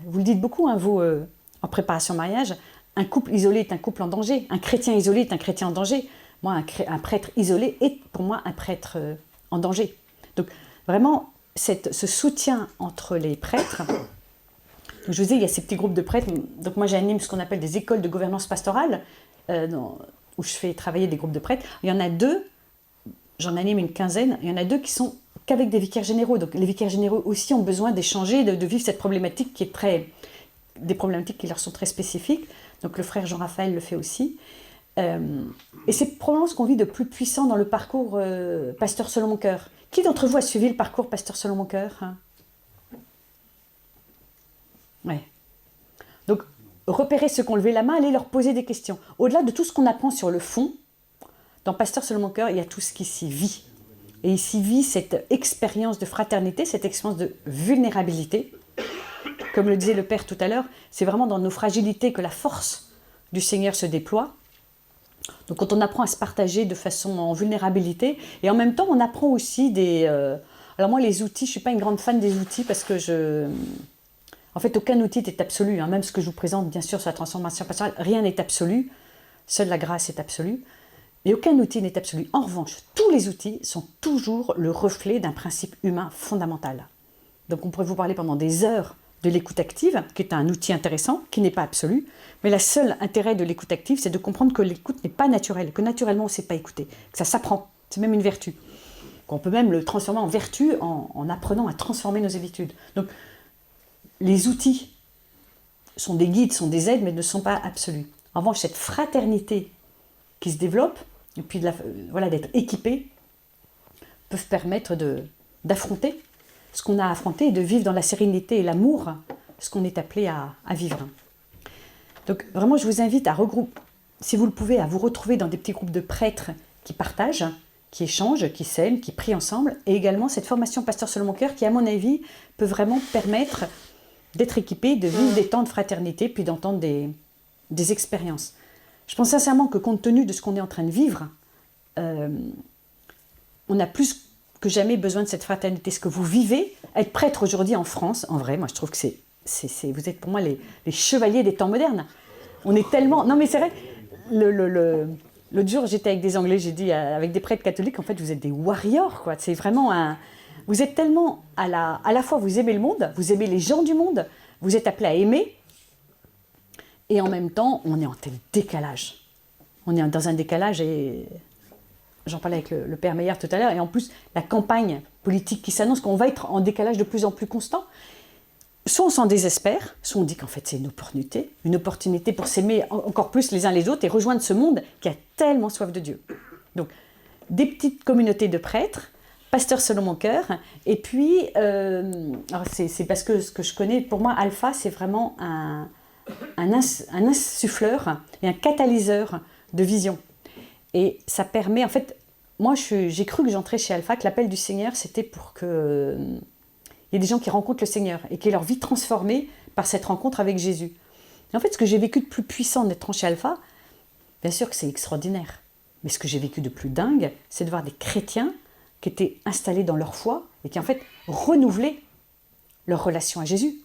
vous le dites beaucoup, hein, vous, en préparation au mariage, un couple isolé est un couple en danger, un chrétien isolé est un chrétien en danger. Moi, un prêtre isolé est pour moi un prêtre en danger. Donc vraiment, ce soutien entre les prêtres, donc, je vous disais, il y a ces petits groupes de prêtres, donc moi j'anime ce qu'on appelle des écoles de gouvernance pastorale, où je fais travailler des groupes de prêtres. Il y en a 2, j'en anime une quinzaine, il y en a 2 qui sont qu'avec des vicaires généraux. Donc les vicaires généraux aussi ont besoin d'échanger, de vivre cette problématique qui est des problématiques qui leur sont très spécifiques. Donc le frère Jean-Raphaël le fait aussi. Et c'est probablement ce qu'on vit de plus puissant dans le parcours Pasteur selon mon cœur. Qui d'entre vous a suivi le parcours Pasteur selon mon cœur, hein? Ouais. Donc, repérez ceux qui ont levé la main, allez leur poser des questions. Au-delà de tout ce qu'on apprend sur le fond, dans Pasteur selon mon cœur, il y a tout ce qui s'y vit. Et il s'y vit cette expérience de fraternité, cette expérience de vulnérabilité. Comme le disait le Père tout à l'heure, c'est vraiment dans nos fragilités que la force du Seigneur se déploie. Donc quand on apprend à se partager de façon en vulnérabilité, et en même temps on apprend aussi des... alors moi les outils, je ne suis pas une grande fan des outils parce que en fait aucun outil n'est absolu, hein. Même ce que je vous présente bien sûr sur la transformation pastorale, rien n'est absolu, seule la grâce est absolue, et aucun outil n'est absolu. En revanche, tous les outils sont toujours le reflet d'un principe humain fondamental. Donc on pourrait vous parler pendant des heures de l'écoute active, qui est un outil intéressant, qui n'est pas absolu, mais le seul intérêt de l'écoute active, c'est de comprendre que l'écoute n'est pas naturelle, que naturellement on ne sait pas écouter, que ça s'apprend, c'est même une vertu, qu'on peut même le transformer en vertu en apprenant à transformer nos habitudes. Donc les outils sont des guides, sont des aides, mais ne sont pas absolus. En revanche, cette fraternité qui se développe, et puis d'être équipé, peuvent permettre d'affronter ce qu'on a à affronter et de vivre dans la sérénité et l'amour, ce qu'on est appelé à vivre. Donc vraiment, je vous invite à regrouper, si vous le pouvez, à vous retrouver dans des petits groupes de prêtres qui partagent, qui échangent, qui s'aiment, qui prient ensemble, et également cette formation Pasteur selon mon cœur qui, à mon avis, peut vraiment permettre d'être équipé, de vivre des temps de fraternité, puis d'entendre des expériences. Je pense sincèrement que compte tenu de ce qu'on est en train de vivre, on a plus que jamais besoin de cette fraternité. Ce que vous vivez, être prêtre aujourd'hui en France, en vrai, moi je trouve que vous êtes pour moi les chevaliers des temps modernes. On est tellement... Non mais c'est vrai, l'autre jour j'étais avec des Anglais, j'ai dit avec des prêtres catholiques, en fait vous êtes des warriors, quoi. C'est vraiment un... Vous êtes tellement à la fois vous aimez le monde, vous aimez les gens du monde, vous êtes appelés à aimer, et en même temps on est en tel décalage. On est dans un décalage et... J'en parlais avec le père Meillard tout à l'heure, et en plus, la campagne politique qui s'annonce, qu'on va être en décalage de plus en plus constant. Soit on s'en désespère, soit on dit qu'en fait c'est une opportunité pour s'aimer encore plus les uns les autres et rejoindre ce monde qui a tellement soif de Dieu. Donc, des petites communautés de prêtres, Pasteur selon mon cœur, et puis, c'est parce que ce que je connais, pour moi, Alpha, c'est vraiment un insuffleur et un catalyseur de vision. Et ça permet, en fait, moi j'ai cru que j'entrais chez Alpha, que l'appel du Seigneur c'était pour qu'il y ait des gens qui rencontrent le Seigneur et qui aient leur vie transformée par cette rencontre avec Jésus. Et en fait, ce que j'ai vécu de plus puissant en étant chez Alpha, bien sûr que c'est extraordinaire, mais ce que j'ai vécu de plus dingue, c'est de voir des chrétiens qui étaient installés dans leur foi et qui en fait renouvelaient leur relation à Jésus.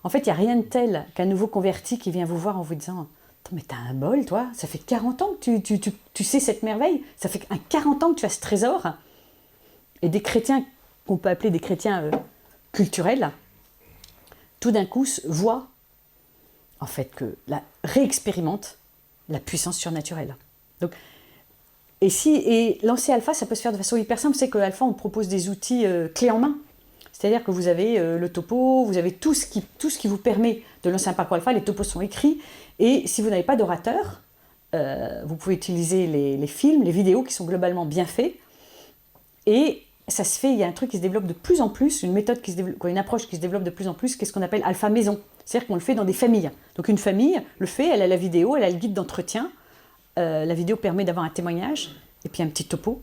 En fait, il n'y a rien de tel qu'un nouveau converti qui vient vous voir en vous disant « Mais t'as un bol, toi, ça fait 40 ans que tu sais cette merveille, ça fait 40 ans que tu as ce trésor. » Et des chrétiens, qu'on peut appeler des chrétiens culturels, tout d'un coup voient en fait réexpérimentent la puissance surnaturelle. Donc, et lancer Alpha, ça peut se faire de façon hyper simple. C'est que Alpha, on propose des outils clés en main. C'est-à-dire que vous avez le topo, vous avez tout ce qui vous permet de lancer un parcours Alpha. Les topos sont écrits. Et si vous n'avez pas d'orateur, vous pouvez utiliser les films, les vidéos qui sont globalement bien faits. Et ça se fait, il y a un truc qui se développe de plus en plus, une approche qui se développe de plus en plus, qui est ce qu'on appelle Alpha Maison. C'est-à-dire qu'on le fait dans des familles. Donc une famille le fait, elle a la vidéo, elle a le guide d'entretien. La vidéo permet d'avoir un témoignage, et puis un petit topo.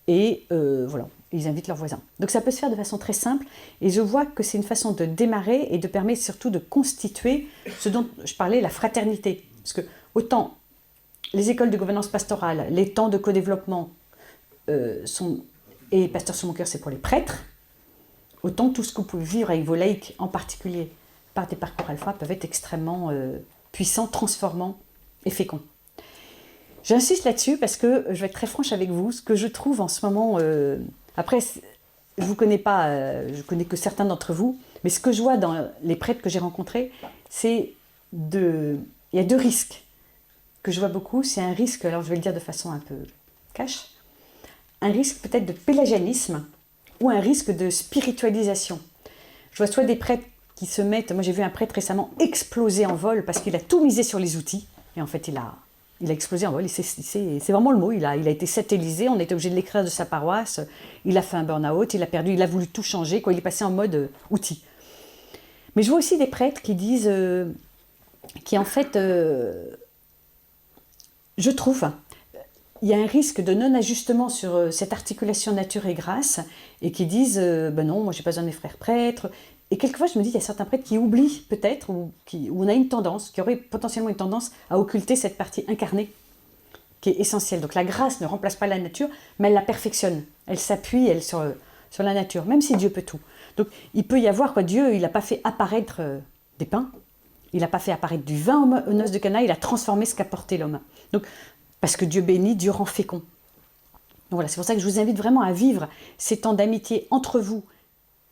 Et voilà, ils invitent leurs voisins. Donc ça peut se faire de façon très simple, et je vois que c'est une façon de démarrer et de permettre surtout de constituer ce dont je parlais, la fraternité. Parce que autant les écoles de gouvernance pastorale, les temps de co-développement et Pasteur sur mon cœur, c'est pour les prêtres, autant tout ce que vous pouvez vivre avec vos laïcs, en particulier par des parcours Alpha, peuvent être extrêmement puissants, transformants et féconds. J'insiste là-dessus parce que, je vais être très franche avec vous, ce que je trouve en ce moment, après, je ne vous connais pas, je connais que certains d'entre vous, mais ce que je vois dans les prêtres que j'ai rencontrés, il y a deux risques que je vois beaucoup. C'est un risque, alors je vais le dire de façon un peu cash, un risque peut-être de pélagianisme ou un risque de spiritualisation. Je vois soit des prêtres qui se mettent, moi j'ai vu un prêtre récemment exploser en vol parce qu'il a tout misé sur les outils, et en fait il a explosé en vol, c'est vraiment le mot, il a été satellisé, on était obligé de l'écrire de sa paroisse, il a fait un burn-out, il a voulu tout changer, il est passé en mode outil. Mais je vois aussi des prêtres qui disent, qui en fait, je trouve, il y a un risque de non-ajustement sur cette articulation nature et grâce, et qui disent, non, moi j'ai pas besoin de mes frères prêtres. Et quelquefois, je me dis, il y a certains prêtres qui oublient peut-être, ou on a une tendance, qui aurait potentiellement une tendance à occulter cette partie incarnée qui est essentielle. Donc la grâce ne remplace pas la nature, mais elle la perfectionne. Elle s'appuie sur la nature, même si Dieu peut tout. Donc il peut y avoir, Dieu, il n'a pas fait apparaître des pains, il n'a pas fait apparaître du vin aux noces de Cana, il a transformé ce qu'a porté l'homme. Donc, parce que Dieu bénit, Dieu rend fécond. Donc voilà, c'est pour ça que je vous invite vraiment à vivre ces temps d'amitié entre vous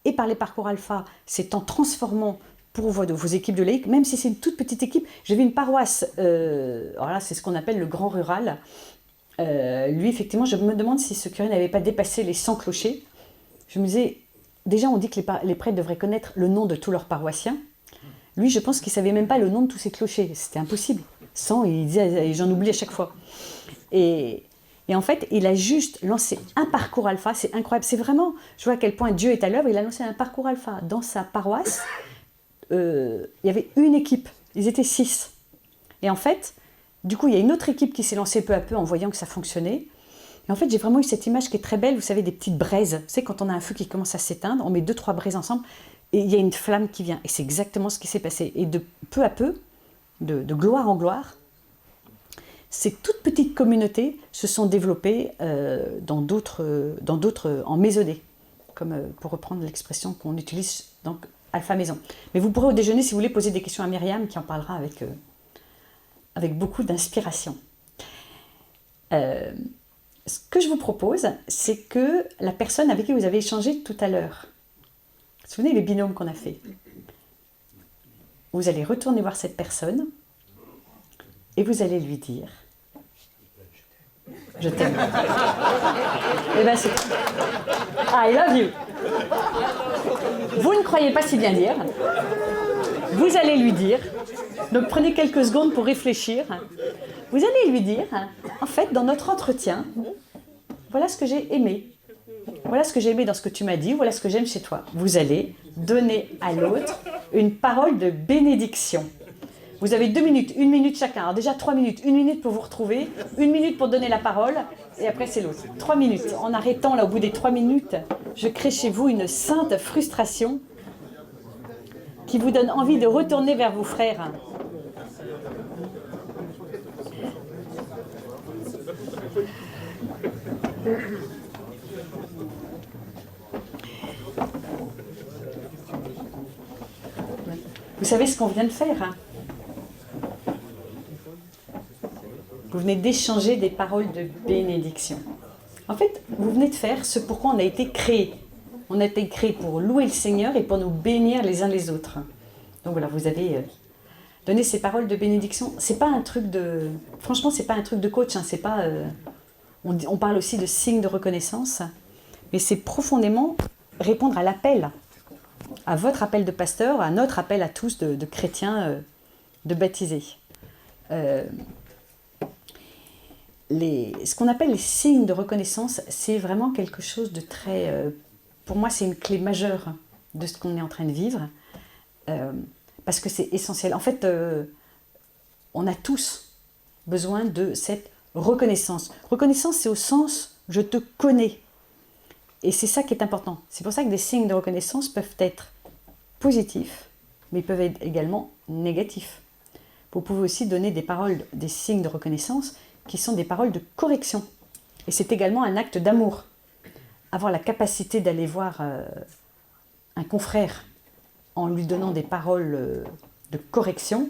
et par les parcours alpha, ces temps transformants pour vos équipes de laïcs, même si c'est une toute petite équipe. J'ai vu une paroisse, alors là c'est ce qu'on appelle le grand rural. Lui, effectivement, je me demande si ce curé n'avait pas dépassé les 100 clochers. Je me disais, déjà on dit que les prêtres devraient connaître le nom de tous leurs paroissiens. Lui, je pense qu'il ne savait même pas le nom de tous ses clochers. C'était impossible. 100, il disait, j'en oublie à chaque fois. Et en fait, il a juste lancé un parcours alpha. C'est incroyable. C'est vraiment, je vois à quel point Dieu est à l'œuvre. Il a lancé un parcours alpha dans sa paroisse. Il y avait une équipe. Ils étaient 6. Et en fait, du coup, il y a une autre équipe qui s'est lancée peu à peu en voyant que ça fonctionnait. Et en fait, j'ai vraiment eu cette image qui est très belle. Vous savez, des petites braises. Vous savez, quand on a un feu qui commence à s'éteindre, on met 2-3 braises ensemble. Et il y a une flamme qui vient. Et c'est exactement ce qui s'est passé. Et de peu à peu, de gloire en gloire, ces toutes petites communautés se sont développées dans d'autres, en maisonnée, comme pour reprendre l'expression qu'on utilise, donc Alpha Maison. Mais vous pourrez au déjeuner, si vous voulez, poser des questions à Myriam, qui en parlera avec beaucoup d'inspiration. Ce que je vous propose, c'est que la personne avec qui vous avez échangé tout à l'heure, vous vous souvenez les binômes qu'on a fait? Vous allez retourner voir cette personne et vous allez lui dire « Je t'aime ». Eh bien, c'est « I love you ». Vous ne croyez pas si bien dire. Vous allez lui dire, donc prenez quelques secondes pour réfléchir. Vous allez lui dire, en fait, dans notre entretien, voilà ce que j'ai aimé. Voilà ce que j'ai aimé dans ce que tu m'as dit, voilà ce que j'aime chez toi. Vous allez donner à l'autre une parole de bénédiction. Vous avez 2 minutes, 1 minute chacun. Alors déjà 3 minutes, 1 minute pour vous retrouver, 1 minute pour donner la parole, et après c'est l'autre. 3 minutes. En arrêtant là au bout des 3 minutes, je crée chez vous une sainte frustration qui vous donne envie de retourner vers vos frères. Vous savez ce qu'on vient de faire, hein? Vous venez d'échanger des paroles de bénédiction. En fait, vous venez de faire ce pourquoi on a été créé. On a été créé pour louer le Seigneur et pour nous bénir les uns les autres. Donc voilà, vous avez donné ces paroles de bénédiction. C'est pas un truc de... Franchement, c'est pas un truc de coach. Hein, c'est pas... on parle aussi de signe de reconnaissance. Mais c'est profondément répondre à l'appel, à votre appel de pasteur, à notre appel à tous de chrétiens, de baptisés. Ce qu'on appelle les signes de reconnaissance, c'est vraiment quelque chose de très... pour moi, c'est une clé majeure de ce qu'on est en train de vivre, parce que c'est essentiel. En fait, on a tous besoin de cette reconnaissance. Reconnaissance, c'est au sens « je te connais ». Et c'est ça qui est important. C'est pour ça que des signes de reconnaissance peuvent être positifs, mais ils peuvent être également négatifs. Vous pouvez aussi donner des paroles, des signes de reconnaissance qui sont des paroles de correction. Et c'est également un acte d'amour. Avoir la capacité d'aller voir un confrère en lui donnant des paroles de correction,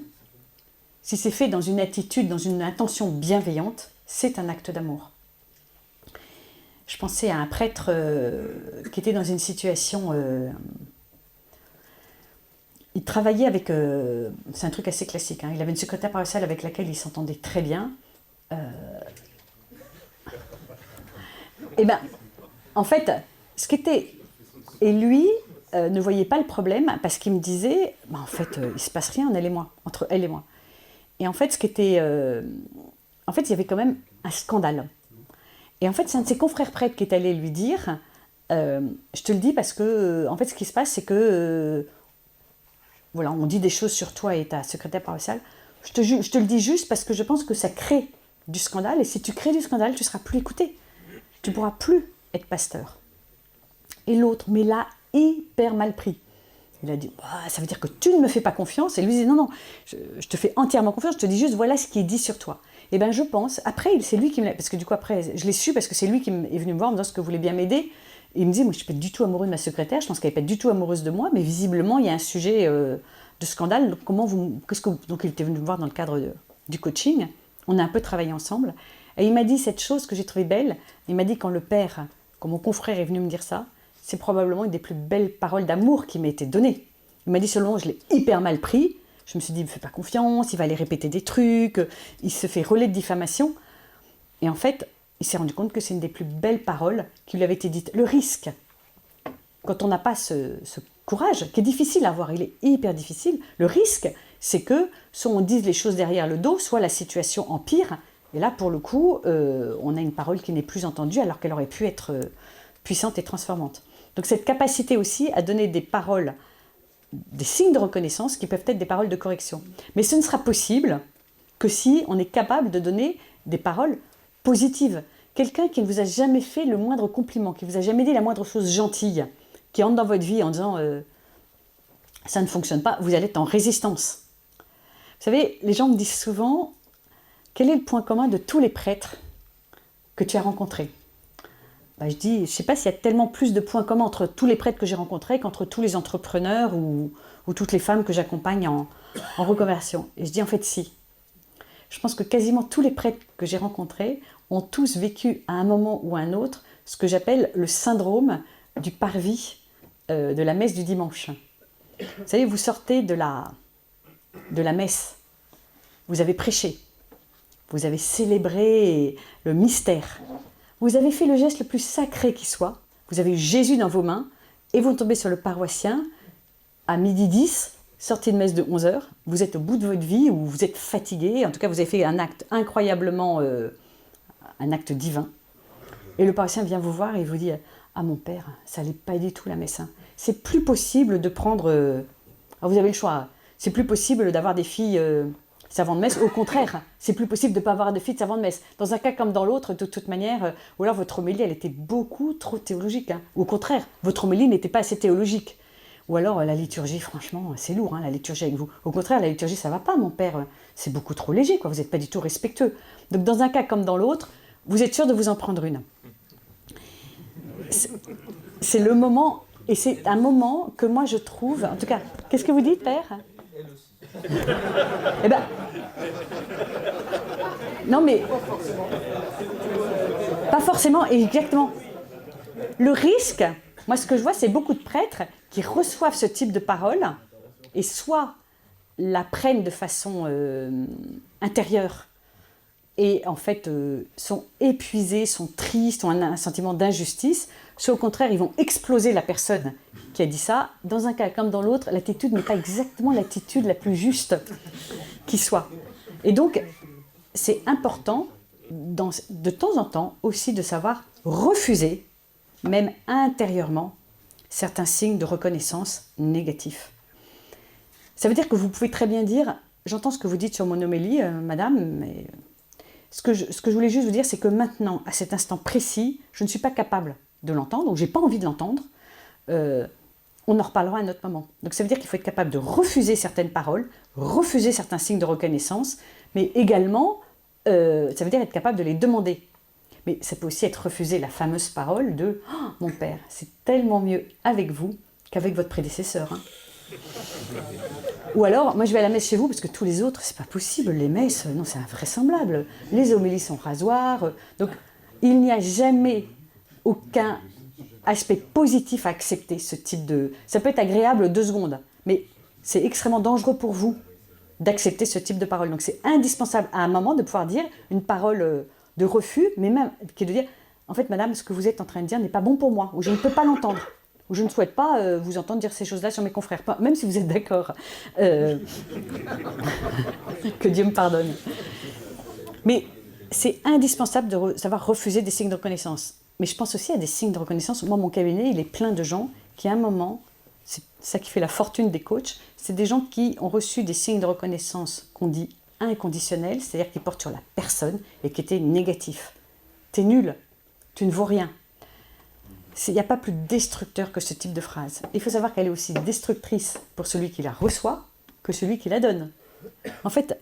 si c'est fait dans une attitude, dans une intention bienveillante, c'est un acte d'amour. Je pensais à un prêtre qui était dans une situation... il travaillait avec... c'est un truc assez classique. Hein, il avait une secrétaire paroissiale avec laquelle il s'entendait très bien. Et ben, en fait, ce qui était... Et lui ne voyait pas le problème parce qu'il me disait, en fait, il ne se passe rien entre elle et moi. Et en fait, ce qui était... en fait, il y avait quand même un scandale. Et en fait, c'est un de ses confrères prêtres qui est allé lui dire, je te le dis parce que, en fait, ce qui se passe, c'est que, voilà, on dit des choses sur toi et ta secrétaire paroissiale. Je te le dis juste parce que je pense que ça crée du scandale. Et si tu crées du scandale, tu ne seras plus écouté. Tu ne pourras plus être pasteur. Et l'autre, mais là, hyper mal pris. Il a dit, ça veut dire que tu ne me fais pas confiance. Et lui dit, non, je te fais entièrement confiance. Je te dis juste, voilà ce qui est dit sur toi. Eh bien, je pense, après, c'est lui qui me l'a... Parce que du coup, après, je l'ai su parce que c'est lui qui est venu me voir en me disant ce que vous voulez bien m'aider. Et il me dit, moi, je ne suis pas du tout amoureux de ma secrétaire, je pense qu'elle n'est pas du tout amoureuse de moi, mais visiblement, il y a un sujet de scandale. Donc, donc, il était venu me voir dans le cadre du coaching. On a un peu travaillé ensemble. Et il m'a dit cette chose que j'ai trouvée belle. Il m'a dit, quand mon confrère est venu me dire ça, c'est probablement une des plus belles paroles d'amour qui m'a été donnée. Il m'a dit, selon, je l'ai hyper mal pris. Je me suis dit, il ne me fait pas confiance, il va aller répéter des trucs, il se fait relais de diffamation. Et en fait, il s'est rendu compte que c'est une des plus belles paroles qui lui avait été dites. Le risque, quand on n'a pas ce courage, qui est difficile à avoir, il est hyper difficile, le risque, c'est que soit on dise les choses derrière le dos, soit la situation empire. Et là, pour le coup, on a une parole qui n'est plus entendue alors qu'elle aurait pu être puissante et transformante. Donc cette capacité aussi à donner des paroles, des signes de reconnaissance qui peuvent être des paroles de correction. Mais ce ne sera possible que si on est capable de donner des paroles positives. Quelqu'un qui ne vous a jamais fait le moindre compliment, qui ne vous a jamais dit la moindre chose gentille, qui entre dans votre vie en disant ça ne fonctionne pas, vous allez être en résistance. Vous savez, les gens me disent souvent, quel est le point commun de tous les prêtres que tu as rencontrés ? Je dis, je ne sais pas s'il y a tellement plus de points communs entre tous les prêtres que j'ai rencontrés qu'entre tous les entrepreneurs ou toutes les femmes que j'accompagne en reconversion. Et je dis en fait si. Je pense que quasiment tous les prêtres que j'ai rencontrés ont tous vécu à un moment ou à un autre ce que j'appelle le syndrome du parvis de la messe du dimanche. Vous savez, vous sortez de la messe, vous avez prêché, vous avez célébré le mystère. Vous avez fait le geste le plus sacré qui soit, vous avez eu Jésus dans vos mains, et vous tombez sur le paroissien à 12h10, sortie de messe de 11h, vous êtes au bout de votre vie, ou vous êtes fatigué, en tout cas vous avez fait un acte incroyablement, un acte divin. Et le paroissien vient vous voir et vous dit « Ah mon père, ça n'allait pas du tout la messe. Hein. C'est plus possible de prendre... Alors vous avez le choix, c'est plus possible d'avoir des filles... servant de messe, au contraire, c'est plus possible de ne pas avoir de filles de servant de messe. Dans un cas comme dans l'autre, de toute manière, ou alors votre homélie, elle était beaucoup trop théologique. Hein. Au contraire, votre homélie n'était pas assez théologique. Ou alors la liturgie, franchement, c'est lourd, hein, la liturgie avec vous. Au contraire, la liturgie, ça ne va pas, mon père. C'est beaucoup trop léger, quoi. Vous n'êtes pas du tout respectueux. Donc dans un cas comme dans l'autre, vous êtes sûr de vous en prendre une. C'est le moment, et c'est un moment que moi je trouve... En tout cas, qu'est-ce que vous dites, père ? Eh ben, non mais, pas forcément, exactement. Le risque, moi ce que je vois, c'est beaucoup de prêtres qui reçoivent ce type de paroles et soit la prennent de façon intérieure et en fait sont épuisés, sont tristes, ont un sentiment d'injustice, soit au contraire ils vont exploser la personne qui a dit ça. Dans un cas comme dans l'autre, l'attitude n'est pas exactement l'attitude la plus juste qui soit. Et donc c'est important de temps en temps aussi de savoir refuser, même intérieurement, certains signes de reconnaissance négatifs. Ça veut dire que vous pouvez très bien dire « J'entends ce que vous dites sur mon homélie, madame, mais ce que je voulais juste vous dire, c'est que maintenant, à cet instant précis, je ne suis pas capable de l'entendre, donc je n'ai pas envie de l'entendre. On en reparlera à un autre moment. » Donc ça veut dire qu'il faut être capable de refuser certaines paroles, refuser certains signes de reconnaissance, mais également, ça veut dire être capable de les demander. Mais ça peut aussi être refuser la fameuse parole de « Oh, mon père, c'est tellement mieux avec vous qu'avec votre prédécesseur. Hein. » Ou alors, moi je vais à la messe chez vous parce que tous les autres, c'est pas possible, les messes, non, c'est invraisemblable. Les homélies sont rasoirs. Donc, il n'y a jamais aucun aspect positif à accepter ce type de... Ça peut être agréable 2 secondes, mais c'est extrêmement dangereux pour vous d'accepter ce type de parole. Donc, c'est indispensable à un moment de pouvoir dire une parole de refus, mais même qui est de dire « En fait, madame, ce que vous êtes en train de dire n'est pas bon pour moi, ou je ne peux pas l'entendre. » Ou je ne souhaite pas vous entendre dire ces choses-là sur mes confrères, même si vous êtes d'accord. Que Dieu me pardonne. Mais c'est indispensable de savoir refuser des signes de reconnaissance. Mais je pense aussi à des signes de reconnaissance. Moi, mon cabinet, il est plein de gens qui, à un moment, c'est ça qui fait la fortune des coachs, c'est des gens qui ont reçu des signes de reconnaissance qu'on dit inconditionnels, c'est-à-dire qui portent sur la personne et qui étaient négatifs. T'es nul, tu ne vaux rien. Il n'y a pas plus destructeur que ce type de phrase. Il faut savoir qu'elle est aussi destructrice pour celui qui la reçoit que celui qui la donne. En fait,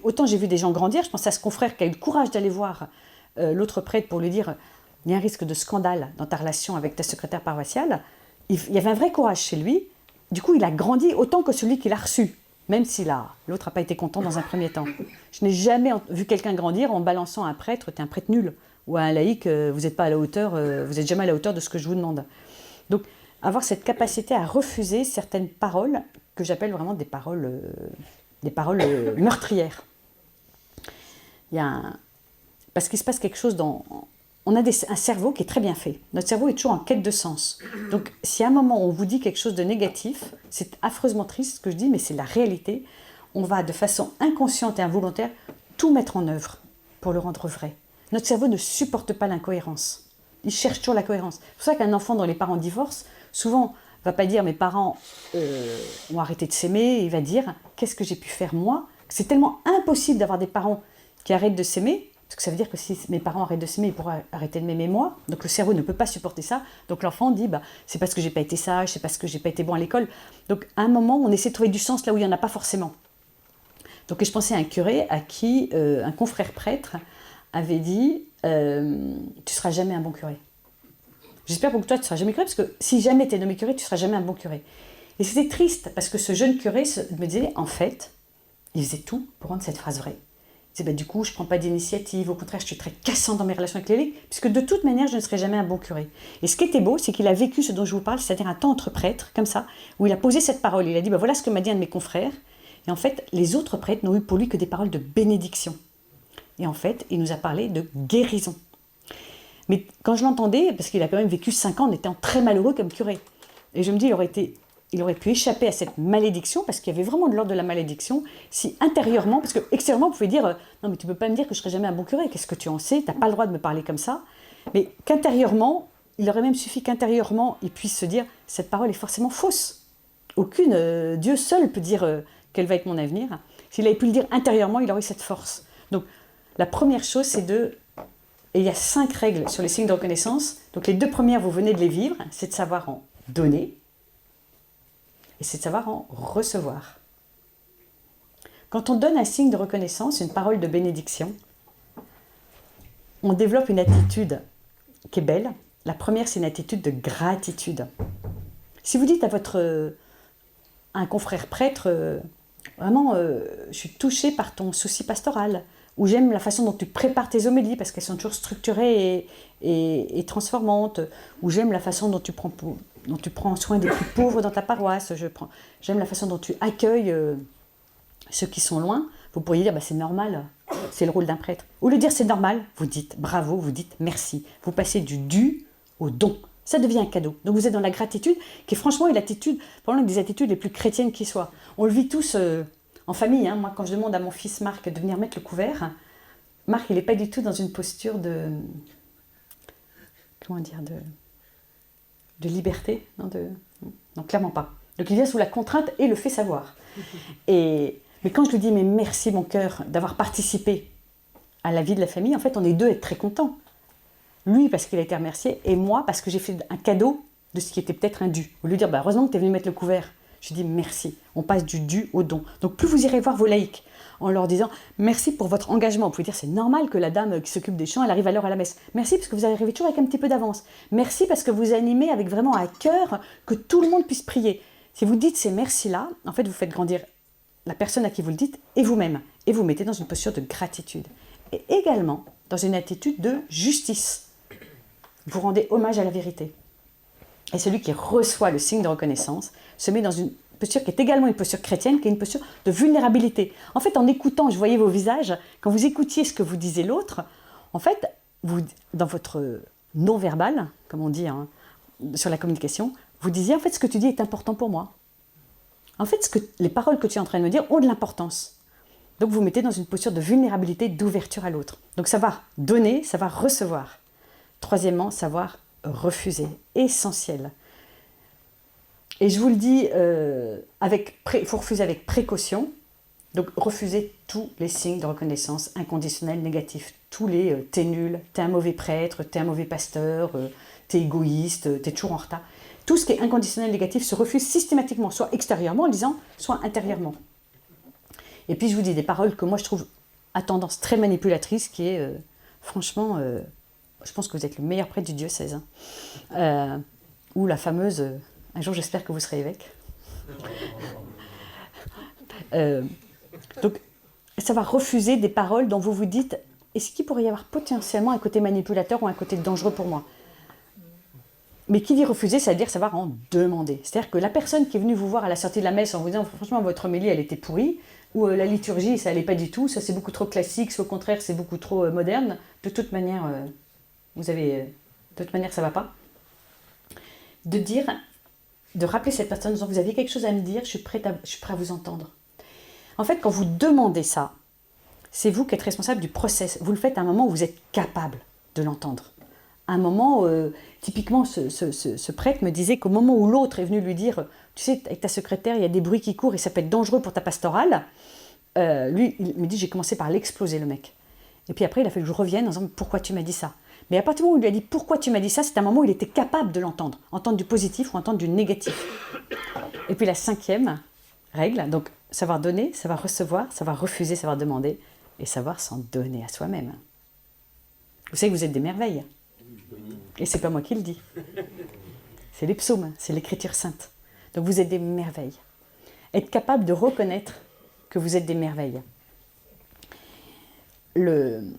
autant j'ai vu des gens grandir, je pense à ce confrère qui a eu le courage d'aller voir l'autre prêtre pour lui dire il y a un risque de scandale dans ta relation avec ta secrétaire paroissiale. Il y avait un vrai courage chez lui. Du coup, il a grandi autant que celui qu'il a reçu, même si l'autre n'a pas été content dans un premier temps. Je n'ai jamais vu quelqu'un grandir en balançant à un prêtre, t'es un prêtre nul, ou à un laïc, vous n'êtes pas à la hauteur, vous n'êtes jamais à la hauteur de ce que je vous demande. Donc, avoir cette capacité à refuser certaines paroles que j'appelle vraiment des paroles meurtrières. Parce qu'il se passe quelque chose on a un cerveau qui est très bien fait. Notre cerveau est toujours en quête de sens. Donc, si à un moment on vous dit quelque chose de négatif, c'est affreusement triste ce que je dis, mais c'est la réalité. On va de façon inconsciente et involontaire tout mettre en œuvre pour le rendre vrai. Notre cerveau ne supporte pas l'incohérence. Il cherche toujours la cohérence. C'est pour ça qu'un enfant dont les parents divorcent, souvent, ne va pas dire « mes parents ont arrêté de s'aimer », il va dire « qu'est-ce que j'ai pu faire moi ?» C'est tellement impossible d'avoir des parents qui arrêtent de s'aimer, parce que ça veut dire que si mes parents arrêtent de s'aimer, ils pourraient arrêter de m'aimer moi. Donc le cerveau ne peut pas supporter ça. Donc l'enfant dit c'est parce que j'ai pas été sage, c'est parce que j'ai pas été bon à l'école. Donc à un moment, on essaie de trouver du sens là où il n'y en a pas forcément. Donc je pensais à un curé à qui un confrère prêtre avait dit tu seras jamais un bon curé. J'espère pour que toi tu seras jamais curé, parce que si jamais tu es nommé curé, tu seras jamais un bon curé. Et c'était triste parce que ce jeune curé me disait en fait, il faisait tout pour rendre cette phrase vraie. Il disait, du coup, je ne prends pas d'initiative, au contraire, je suis très cassant dans mes relations avec les laïcs, puisque de toute manière, je ne serai jamais un bon curé. Et ce qui était beau, c'est qu'il a vécu ce dont je vous parle, c'est-à-dire un temps entre prêtres, comme ça, où il a posé cette parole. Il a dit, voilà ce que m'a dit un de mes confrères. Et en fait, les autres prêtres n'ont eu pour lui que des paroles de bénédiction. Et en fait, il nous a parlé de guérison. Mais quand je l'entendais, parce qu'il a quand même vécu 5 ans en étant très malheureux comme curé, et je me dis, il aurait pu échapper à cette malédiction, parce qu'il y avait vraiment de l'ordre de la malédiction, si intérieurement, parce que extérieurement, vous pouvez dire non mais tu ne peux pas me dire que je ne serai jamais un bon curé, qu'est-ce que tu en sais, tu n'as pas le droit de me parler comme ça, mais qu'intérieurement, il aurait même suffi qu'intérieurement, il puisse se dire cette parole est forcément fausse. Dieu seul peut dire quel va être mon avenir. S'il avait pu le dire intérieurement, il aurait eu cette force. Donc la première chose, c'est et il y a 5 règles sur les signes de reconnaissance, donc les 2 premières, vous venez de les vivre, c'est de savoir en donner, et c'est de savoir en recevoir. Quand on donne un signe de reconnaissance, une parole de bénédiction, on développe une attitude qui est belle. La première, c'est une attitude de gratitude. Si vous dites à un confrère prêtre, vraiment, je suis touchée par ton souci pastoral, ou j'aime la façon dont tu prépares tes homélies, parce qu'elles sont toujours structurées et transformantes, ou j'aime la façon dont tu prends soin des plus pauvres dans ta paroisse, j'aime la façon dont tu accueilles ceux qui sont loin. Vous pourriez dire, c'est normal, c'est le rôle d'un prêtre. Au lieu de dire c'est normal, vous dites bravo, vous dites merci. Vous passez du dû au don. Ça devient un cadeau. Donc vous êtes dans la gratitude, qui est franchement une attitude, probablement une des attitudes les plus chrétiennes qui soient. On le vit tous en famille. Moi, quand je demande à mon fils Marc de venir mettre le couvert, Marc, il n'est pas du tout dans une posture de liberté. Non, clairement pas. Donc il vient sous la contrainte et le fait savoir. Mais quand je lui dis, mais merci mon cœur d'avoir participé à la vie de la famille, en fait, on est 2 à être très contents. Lui, parce qu'il a été remercié, et moi, parce que j'ai fait un cadeau de ce qui était peut-être un dû. Au lieu de dire, heureusement que tu es venu mettre le couvert. Je dis merci. On passe du dû au don. Donc plus vous irez voir vos laïcs en leur disant, merci pour votre engagement. Vous pouvez dire, c'est normal que la dame qui s'occupe des chants, elle arrive à l'heure à la messe. Merci parce que vous arrivez toujours avec un petit peu d'avance. Merci parce que vous animez avec vraiment à cœur que tout le monde puisse prier. Si vous dites ces merci-là, en fait, vous faites grandir la personne à qui vous le dites et vous-même. Et vous mettez dans une posture de gratitude. Et également dans une attitude de justice. Vous rendez hommage à la vérité. Et celui qui reçoit le signe de reconnaissance se met dans une posture qui est également une posture chrétienne, qui est une posture de vulnérabilité. En fait, en écoutant, je voyais vos visages, quand vous écoutiez ce que vous disait l'autre, en fait, vous, dans votre non-verbal, comme on dit sur la communication, vous disiez, en fait, ce que tu dis est important pour moi. En fait, les paroles que tu es en train de me dire ont de l'importance. Donc, vous mettez dans une posture de vulnérabilité, d'ouverture à l'autre. Donc, savoir donner, savoir recevoir. Troisièmement, savoir refuser. Essentiel. Et je vous le dis, il faut refuser avec précaution. Donc, refuser tous les signes de reconnaissance inconditionnels négatifs. Tous les t'es nul, t'es un mauvais prêtre, t'es un mauvais pasteur, t'es égoïste, t'es toujours en retard. Tout ce qui est inconditionnel négatif se refuse systématiquement, soit extérieurement en disant, soit intérieurement. Et puis je vous dis des paroles que moi je trouve à tendance très manipulatrice, qui est, franchement, je pense que vous êtes le meilleur prêtre du diocèse. Hein. Ou la fameuse, un jour j'espère que vous serez évêque. Donc, ça va refuser des paroles dont vous vous dites, est-ce qu'il pourrait y avoir potentiellement un côté manipulateur ou un côté dangereux pour moi? Mais qui dit refuser, ça veut dire savoir en demander. C'est-à-dire que la personne qui est venue vous voir à la sortie de la messe en vous disant, franchement, votre homélie, elle était pourrie, ou la liturgie, ça n'allait pas du tout, ça c'est beaucoup trop classique, soit au contraire, c'est beaucoup trop moderne, de toute manière, de toute manière, ça ne va pas. De rappeler cette personne en disant, vous aviez quelque chose à me dire, je suis prêt à vous entendre. En fait, quand vous demandez ça, c'est vous qui êtes responsable du process. Vous le faites à un moment où vous êtes capable de l'entendre. À un moment, typiquement, ce prêtre me disait qu'au moment où l'autre est venu lui dire, tu sais, avec ta secrétaire, il y a des bruits qui courent et ça peut être dangereux pour ta pastorale, lui, il me dit, j'ai commencé par l'exploser, le mec. Et puis après, il a fallu que je revienne en disant, pourquoi tu m'as dit ça? Mais à partir du moment où il lui a dit, pourquoi tu m'as dit ça, c'est un moment où il était capable de l'entendre. Entendre du positif ou entendre du négatif. Et puis la 5e règle, donc savoir donner, savoir recevoir, savoir refuser, savoir demander, et savoir s'en donner à soi-même. Vous savez que vous êtes des merveilles. Et c'est pas moi qui le dis. C'est les psaumes, c'est l'écriture sainte. Donc vous êtes des merveilles. Être capable de reconnaître que vous êtes des merveilles. Il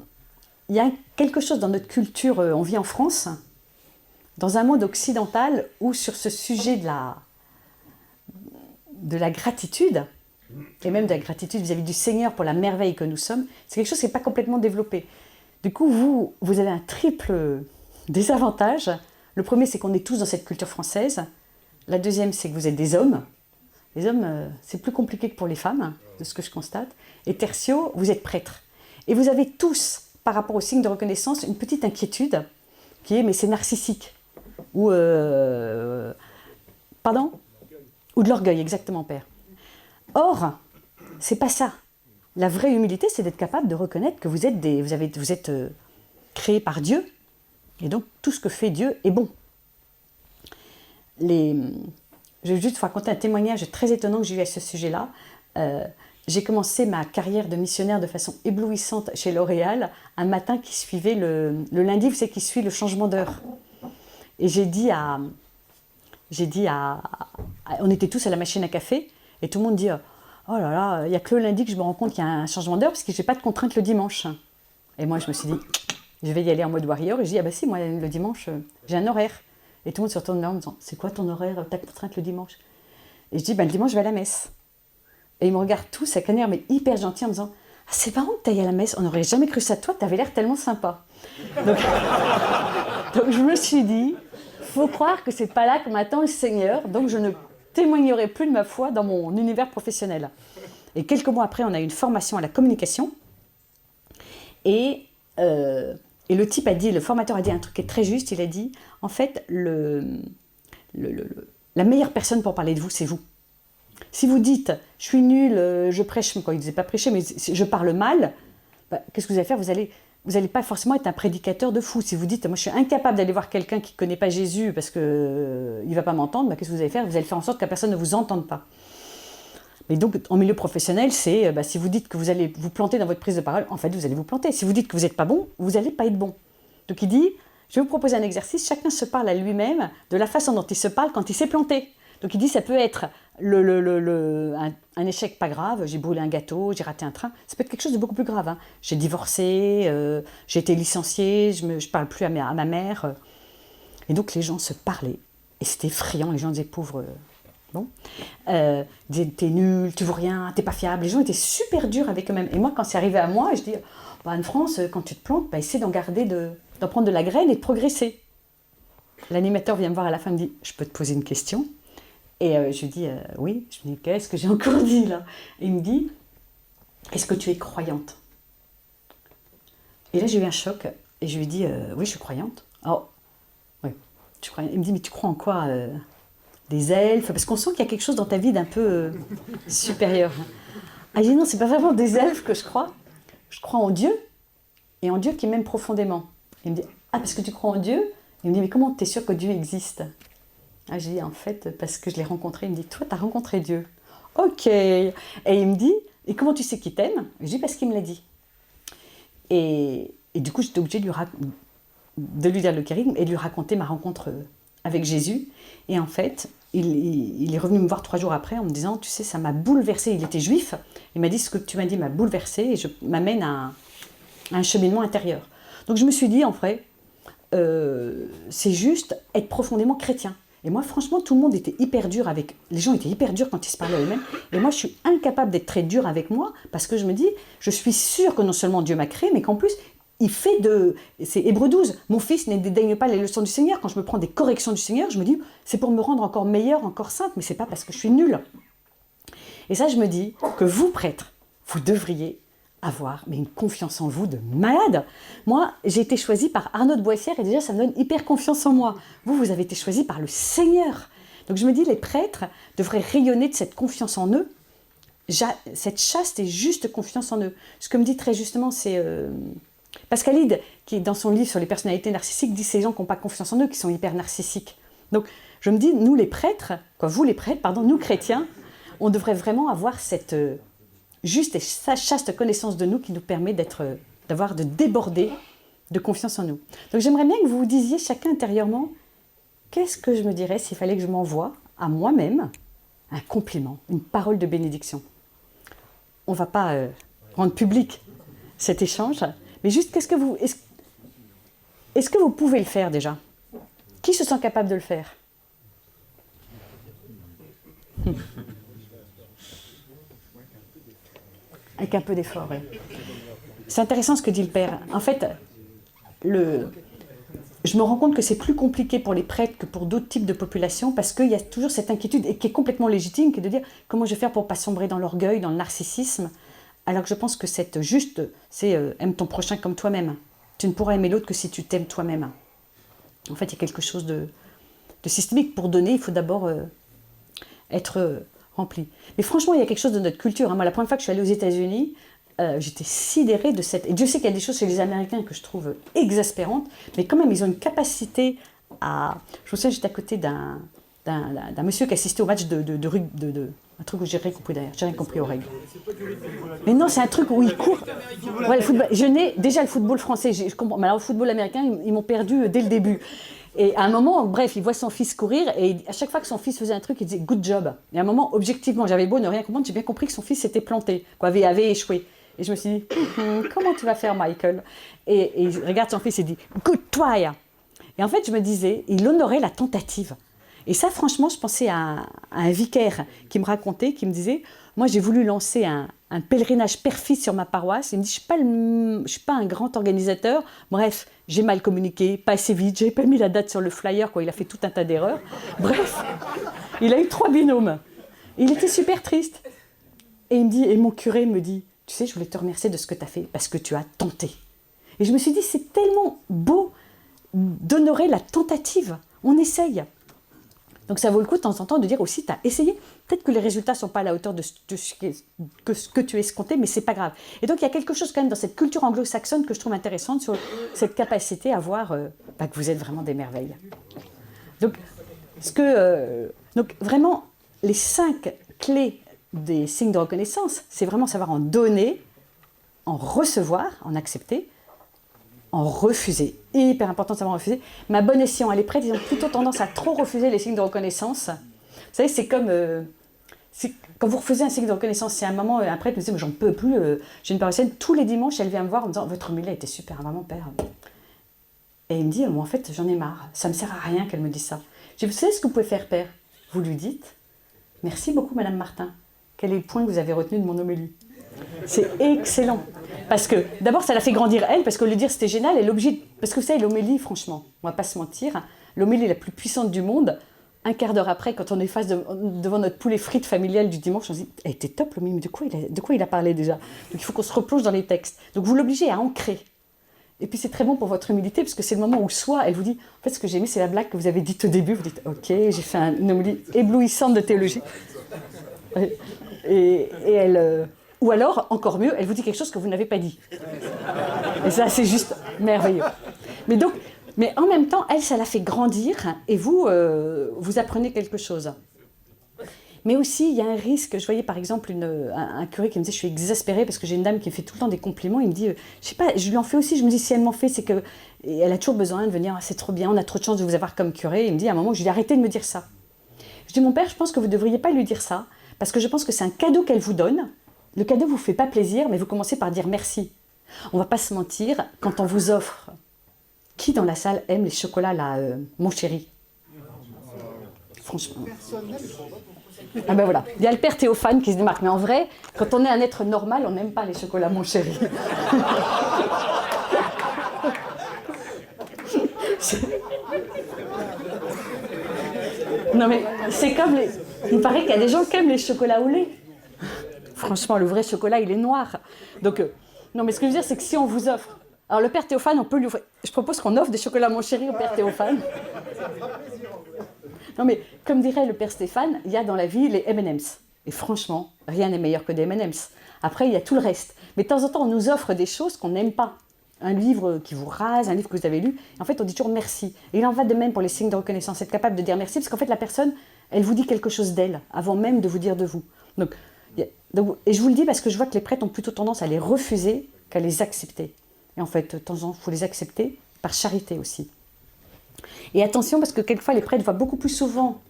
y a quelque chose dans notre culture, on vit en France, dans un monde occidental où sur ce sujet de la gratitude, et même de la gratitude vis-à-vis du Seigneur pour la merveille que nous sommes, c'est quelque chose qui n'est pas complètement développé. Du coup, vous avez un triple désavantage. Le premier, c'est qu'on est tous dans cette culture française. La deuxième, c'est que vous êtes des hommes. Les hommes, c'est plus compliqué que pour les femmes, de ce que je constate. Et tertio, vous êtes prêtres. Et vous avez tous, par rapport au signe de reconnaissance, une petite inquiétude qui est, mais c'est narcissique. Ou, pardon ? Ou de l'orgueil, exactement, Père. Or, c'est pas ça. La vraie humilité, c'est d'être capable de reconnaître que vous êtes créés par Dieu, et donc tout ce que fait Dieu est bon. Je vais juste vous raconter un témoignage très étonnant que j'ai eu à ce sujet-là. J'ai commencé ma carrière de missionnaire de façon éblouissante chez L'Oréal un matin qui suivait le lundi, vous savez, qui suit le changement d'heure. Et on était tous à la machine à café, et tout le monde dit « Oh là là, il n'y a que le lundi que je me rends compte qu'il y a un changement d'heure, parce que je n'ai pas de contrainte le dimanche. » Et moi, je me suis dit « Je vais y aller en mode warrior. » Et je dis « Ah bah si, moi, le dimanche, j'ai un horaire. » Et tout le monde se retourne vers moi en me disant « C'est quoi ton horaire, ta contrainte le dimanche ?» Et je dis « Le dimanche, je vais à la messe. » Et ils me regardent tous avec un air mais hyper gentil en me disant « Ah, c'est marrant que tu ailles à la messe, on n'aurait jamais cru ça de toi, tu avais l'air tellement sympa. » Donc je me suis dit « Faut croire que c'est pas là que m'attend le Seigneur, donc je ne témoignerai plus de ma foi dans mon univers professionnel. » Et quelques mois après, on a eu une formation à la communication. Et le type a dit, le formateur a dit un truc qui est très juste, il a dit, en fait, la meilleure personne pour parler de vous, c'est vous. Si vous dites, je suis nul, je prêche, quand il ne disait pas prêcher, mais je parle mal, bah, qu'est-ce que vous allez faire? Vous allez pas forcément être un prédicateur de fou. Si vous dites, moi je suis incapable d'aller voir quelqu'un qui ne connaît pas Jésus parce qu'il ne va pas m'entendre, bah, qu'est-ce que vous allez faire? Vous allez faire en sorte que la personne ne vous entende pas. Mais donc, en milieu professionnel, c'est si vous dites que vous allez vous planter dans votre prise de parole, en fait, vous allez vous planter. Si vous dites que vous n'êtes pas bon, vous n'allez pas être bon. Donc, il dit, je vais vous proposer un exercice, chacun se parle à lui-même de la façon dont il se parle quand il s'est planté. Donc, il dit, ça peut être un échec pas grave, j'ai brûlé un gâteau, j'ai raté un train. Ça peut être quelque chose de beaucoup plus grave. Hein. J'ai divorcé, j'ai été licenciée, je ne parle plus à ma mère. Et donc, les gens se parlaient. Et c'était effrayant, les gens disaient, pauvre... Bon, t'es nul, tu vaux rien, t'es pas fiable. Les gens étaient super durs avec eux-mêmes. Et moi, quand c'est arrivé à moi, je dis, Anne-France, quand tu te plantes, essaie d'en prendre de la graine et de progresser. L'animateur vient me voir à la fin, me dit, je peux te poser une question? Et je lui dis, oui. Je lui dis, qu'est-ce que j'ai encore dit là? Et il me dit, est-ce que tu es croyante? Et là, j'ai eu un choc. Et je lui dis, oui, je suis croyante. Oh, oui, tu crois. Il me dit, mais tu crois en quoi? Des elfes, parce qu'on sent qu'il y a quelque chose dans ta vie d'un peu supérieur. Ah, je dis non, c'est pas vraiment des elfes que je crois en Dieu, et en Dieu qui m'aime profondément. Il me dit, ah, parce que tu crois en Dieu? Il me dit, mais comment tu es sûr que Dieu existe? Ah, je dis, en fait, parce que je l'ai rencontré. Il me dit, toi, tu as rencontré Dieu. Ok. Et il me dit, Et comment tu sais qu'il t'aime? Je dis, parce qu'il me l'a dit. Et du coup, j'étais obligée de lui dire le kérigme et de lui raconter ma rencontre avec Jésus. Et en fait, il est revenu me voir 3 jours après en me disant, tu sais, ça m'a bouleversé. Il était juif. Il m'a dit, ce que tu m'as dit m'a bouleversé et je m'amène à un cheminement intérieur. Donc je me suis dit, en vrai, c'est juste être profondément chrétien. Et moi, franchement, tout le monde était hyper dur avec... Les gens étaient hyper durs quand ils se parlaient eux-mêmes. Et moi, je suis incapable d'être très dure avec moi parce que je me dis, je suis sûre que non seulement Dieu m'a créé, mais qu'en plus, il fait de... C'est Hébreux 12. Mon fils ne dédaigne pas les leçons du Seigneur. Quand je me prends des corrections du Seigneur, je me dis, c'est pour me rendre encore meilleure, encore sainte, mais c'est pas parce que je suis nulle. Et ça, je me dis que vous, prêtres, vous devriez avoir une confiance en vous de malade. Moi, j'ai été choisie par Arnaud de Boissière et déjà, ça me donne hyper confiance en moi. Vous avez été choisis par le Seigneur. Donc je me dis, les prêtres devraient rayonner de cette confiance en eux, cette chaste et juste confiance en eux. Ce que me dit très justement, c'est Pascal Hide, qui dans son livre sur les personnalités narcissiques, dit ces gens qui n'ont pas confiance en eux, qui sont hyper narcissiques. Donc je me dis, nous les prêtres, nous chrétiens, on devrait vraiment avoir cette... juste et chaste connaissance de nous qui nous permet de déborder de confiance en nous. Donc j'aimerais bien que vous vous disiez chacun intérieurement, qu'est-ce que je me dirais s'il fallait que je m'envoie à moi-même un compliment, une parole de bénédiction. On ne va pas rendre public cet échange, mais juste est-ce que vous pouvez le faire déjà? Qui se sent capable de le faire? Avec un peu d'effort, oui. C'est intéressant ce que dit le Père. En fait, je me rends compte que c'est plus compliqué pour les prêtres que pour d'autres types de populations parce qu'il y a toujours cette inquiétude et qui est complètement légitime, qui est de dire comment je vais faire pour ne pas sombrer dans l'orgueil, dans le narcissisme, alors que je pense que c'est aime ton prochain comme toi-même. Tu ne pourras aimer l'autre que si tu t'aimes toi-même. En fait, il y a quelque chose de systémique. Pour donner, il faut d'abord être... rempli. Mais franchement, il y a quelque chose de notre culture. Moi, la première fois que je suis allée aux États-Unis, j'étais sidérée de cette... Et Dieu sait qu'il y a des choses chez les Américains que je trouve exaspérantes, mais quand même, ils ont une capacité à... Je me souviens, j'étais à côté d'un monsieur qui assistait au match de rugby, un truc où j'ai rien compris d'ailleurs, j'ai rien compris aux règles. Mais non, c'est un truc où il court. Ouais, je n'ai déjà le football français, je comprends. Mais alors, le football américain, ils m'ont perdu dès le début. Et à un moment, bref, il voit son fils courir et à chaque fois que son fils faisait un truc, il disait « good job ». Et à un moment, objectivement, j'avais beau ne rien comprendre, j'ai bien compris que son fils s'était planté, avait échoué. Et je me suis dit « comment tu vas faire, Michael ?» Et il regarde son fils et dit « good try ». Et en fait, je me disais, il honorait la tentative. Et ça, franchement, je pensais à un vicaire qui me racontait, qui me disait « moi, j'ai voulu lancer un pèlerinage père-fils sur ma paroisse. » Il me dit « je suis pas un grand organisateur. Bref, j'ai mal communiqué, pas assez vite, j'avais pas mis la date sur le flyer, il a fait tout un tas d'erreurs. Bref, il a eu 3 binômes. Et il était super triste. Et il me dit, et mon curé me dit, tu sais, je voulais te remercier de ce que tu as fait, parce que tu as tenté. Et je me suis dit, c'est tellement beau d'honorer la tentative. On essaye. Donc ça vaut le coup de temps en temps de dire aussi, tu as essayé. Peut-être que les résultats ne sont pas à la hauteur de ce que tu escomptais, mais ce n'est pas grave. Et donc il y a quelque chose quand même dans cette culture anglo-saxonne que je trouve intéressante sur cette capacité à voir que vous êtes vraiment des merveilles. Donc, donc vraiment, les 5 clés des signes de reconnaissance, c'est vraiment savoir en donner, en recevoir, en accepter, en refuser. Hyper important de savoir refuser. Ma bonne escient, les prêtres, ils ont plutôt tendance à trop refuser les signes de reconnaissance. Vous savez, c'est comme... quand vous refusez un signe de reconnaissance, c'est un moment, un prêtre me dit, mais j'en peux plus, j'ai une paroissienne, tous les dimanches, elle vient me voir en me disant, votre homélie était super, vraiment, père. Et il me dit, moi, en fait, j'en ai marre. Ça ne me sert à rien qu'elle me dise ça. Je dis, vous savez ce que vous pouvez faire, père? Vous lui dites, merci beaucoup, Madame Martin. Quel est le point que vous avez retenu de mon homélie? C'est excellent. Parce que, d'abord, ça la fait grandir elle, parce que le dire c'était génial, elle est obligée... Parce que vous savez, l'homélie, franchement, on ne va pas se mentir, l'homélie la plus puissante du monde, un quart d'heure après, quand on est face devant notre poulet frites familial du dimanche, on se dit, elle était top l'homélie, mais de quoi il a parlé déjà? Donc il faut qu'on se replonge dans les textes. Donc vous l'obligez à ancrer. Et puis c'est très bon pour votre humilité, parce que c'est le moment où soit elle vous dit, en fait ce que j'ai aimé c'est la blague que vous avez dite au début, vous dites, ok, j'ai fait une homélie éblouissante de théologie. Et elle... Ou alors, encore mieux, elle vous dit quelque chose que vous n'avez pas dit. Et ça, c'est juste merveilleux. Mais en même temps, elle, ça la fait grandir et vous, vous apprenez quelque chose. Mais aussi, il y a un risque. Je voyais par exemple un curé qui me disait, je suis exaspérée parce que j'ai une dame qui me fait tout le temps des compliments. Il me dit, je sais pas, je lui en fais aussi. Je me dis, si elle m'en fait, c'est que et elle a toujours besoin de venir, ah, c'est trop bien, on a trop de chance de vous avoir comme curé. Il me dit, à un moment, je lui ai dit, arrêtez de me dire ça. Je dis, mon père, je pense que vous ne devriez pas lui dire ça, parce que je pense que c'est un cadeau qu'elle vous donne. Le cadeau ne vous fait pas plaisir, mais vous commencez par dire merci. On ne va pas se mentir, quand on vous offre, qui dans la salle aime les chocolats, là, mon chéri? Franchement. Ah ben voilà, il y a le père Théophane qui se démarque, mais en vrai, quand on est un être normal, on n'aime pas les chocolats, mon chéri. Non mais c'est comme les... Il paraît qu'il y a des gens qui aiment les chocolats au lait. Franchement, le vrai chocolat, il est noir. Donc, non mais ce que je veux dire, c'est que si on vous offre... Alors le père Théophane, on peut lui offrir... Je propose qu'on offre des chocolats mon chéri au père Théophane. Non mais, comme dirait le père Stéphane, il y a dans la vie les M&M's. Et franchement, rien n'est meilleur que des M&M's. Après, il y a tout le reste. Mais de temps en temps, on nous offre des choses qu'on n'aime pas. Un livre qui vous rase, un livre que vous avez lu. Et en fait, on dit toujours merci. Et il en va de même pour les signes de reconnaissance. Être capable de dire merci, parce qu'en fait, la personne, elle vous dit quelque chose d'elle, avant même de vous dire de vous. Donc, et je vous le dis parce que je vois que les prêtres ont plutôt tendance à les refuser qu'à les accepter. Et en fait, de temps en temps, il faut les accepter par charité aussi. Et attention, parce que quelquefois, les prêtres voient beaucoup plus souvent,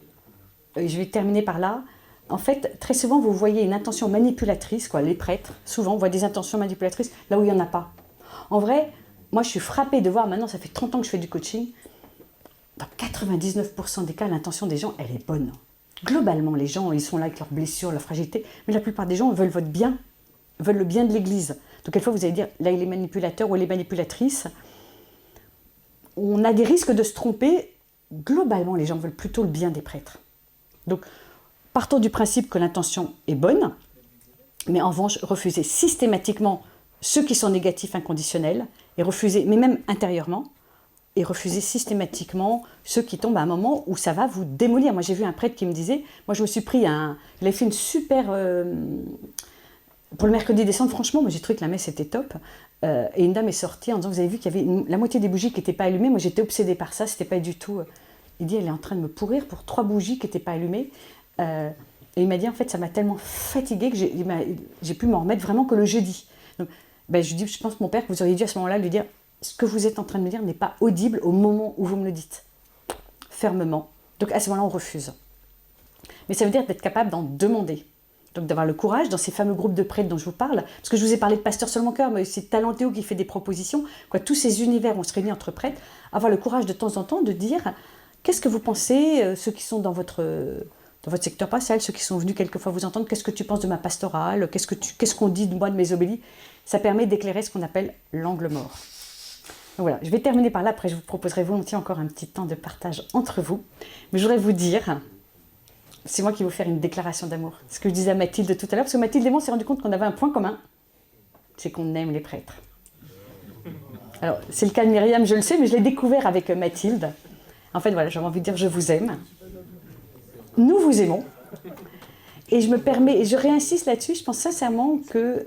et je vais terminer par là, en fait, très souvent, vous voyez une intention manipulatrice, quoi. Les prêtres, souvent, voient des intentions manipulatrices là où il n'y en a pas. En vrai, moi, je suis frappée de voir, maintenant, ça fait 30 ans que je fais du coaching, dans 99% des cas, l'intention des gens, elle est bonne. Globalement, les gens, ils sont là avec leurs blessures, leurs fragilités, mais la plupart des gens veulent votre bien, veulent le bien de l'Église. Donc, quelquefois, vous allez dire, là, il est manipulateur ou elle est manipulatrice. On a des risques de se tromper. Globalement, les gens veulent plutôt le bien des prêtres. Donc, partons du principe que l'intention est bonne, mais en revanche, refuser systématiquement ceux qui sont négatifs inconditionnels, et refuser, mais même intérieurement, et refuser systématiquement ceux qui tombent à un moment où ça va vous démolir. Moi, j'ai vu un prêtre qui me disait, moi, je me suis pris il avait fait une super... pour le mercredi décembre, franchement, moi, j'ai trouvé que la messe était top. Et une dame est sortie en disant, vous avez vu qu'il y avait la moitié des bougies qui n'étaient pas allumées. Moi, j'étais obsédée par ça, c'était pas du tout... Il dit, elle est en train de me pourrir pour 3 bougies qui n'étaient pas allumées. Et il m'a dit, en fait, ça m'a tellement fatiguée que j'ai pu m'en remettre vraiment que le jeudi. Donc, je lui dis, je pense, mon père, que vous auriez dû à ce moment-là lui dire, ce que vous êtes en train de me dire n'est pas audible au moment où vous me le dites. Fermement. Donc, à ce moment-là, on refuse. Mais ça veut dire d'être capable d'en demander. Donc d'avoir le courage dans ces fameux groupes de prêtres dont je vous parle, parce que je vous ai parlé de Pasteur Selon mon cœur, mais c'est Talentéo qui fait des propositions, quoi, tous ces univers, on se réunit entre prêtres, avoir le courage de temps en temps de dire, qu'est-ce que vous pensez, ceux qui sont dans votre secteur pastoral, ceux qui sont venus quelquefois vous entendre, qu'est-ce que tu penses de ma pastorale, qu'est-ce qu'on dit de moi, de mes obélis? Ça permet d'éclairer ce qu'on appelle l'angle mort. Donc voilà, je vais terminer par là, après je vous proposerai volontiers encore un petit temps de partage entre vous, mais je voudrais vous dire... C'est moi qui vais vous faire une déclaration d'amour. Ce que je disais à Mathilde tout à l'heure, parce que Mathilde et moi, on s'est rendu compte qu'on avait un point commun, c'est qu'on aime les prêtres. Alors, c'est le cas de Myriam, je le sais, mais je l'ai découvert avec Mathilde. En fait, voilà, j'avais envie de dire je vous aime. Nous vous aimons. Et je me permets, et je réinsiste là-dessus, je pense sincèrement que...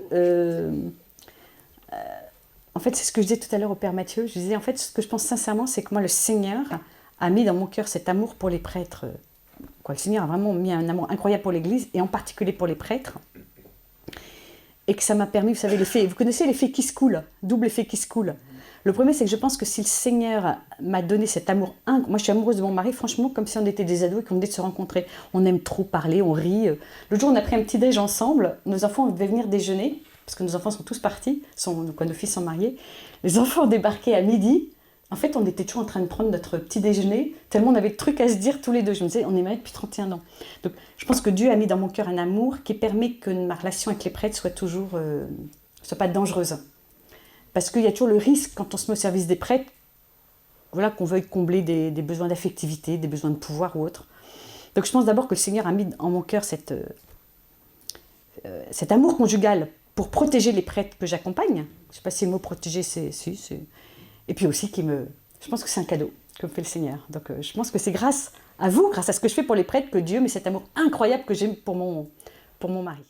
en fait, c'est ce que je disais tout à l'heure au Père Mathieu. Je disais, en fait, ce que je pense sincèrement, c'est que moi, le Seigneur a mis dans mon cœur cet amour pour les prêtres. Le Seigneur a vraiment mis un amour incroyable pour l'Église, et en particulier pour les prêtres. Et que ça m'a permis, vous savez, vous connaissez l'effet qui se coule, double effet qui se coule. Le premier, c'est que je pense que si le Seigneur m'a donné cet amour, moi je suis amoureuse de mon mari, franchement, comme si on était des ados et qu'on venait de se rencontrer. On aime trop parler, on rit. L'autre jour, on a pris un petit déj ensemble, nos enfants devaient venir déjeuner, parce que nos enfants sont tous partis, nos fils sont mariés. Les enfants ont débarqué à midi. En fait, on était toujours en train de prendre notre petit déjeuner, tellement on avait de trucs à se dire tous les deux. Je me disais, on est mariés depuis 31 ans. Donc, je pense que Dieu a mis dans mon cœur un amour qui permet que ma relation avec les prêtres soit toujours, soit pas dangereuse. Parce qu'il y a toujours le risque, quand on se met au service des prêtres, voilà, qu'on veuille combler des besoins d'affectivité, des besoins de pouvoir ou autre. Donc, je pense d'abord que le Seigneur a mis en mon cœur cet amour conjugal pour protéger les prêtres que j'accompagne. Je ne sais pas si le mot protéger, c'est... Et puis aussi, je pense que c'est un cadeau que me fait le Seigneur. Donc je pense que c'est grâce à vous, grâce à ce que je fais pour les prêtres, que Dieu met cet amour incroyable que j'ai pour mon mari.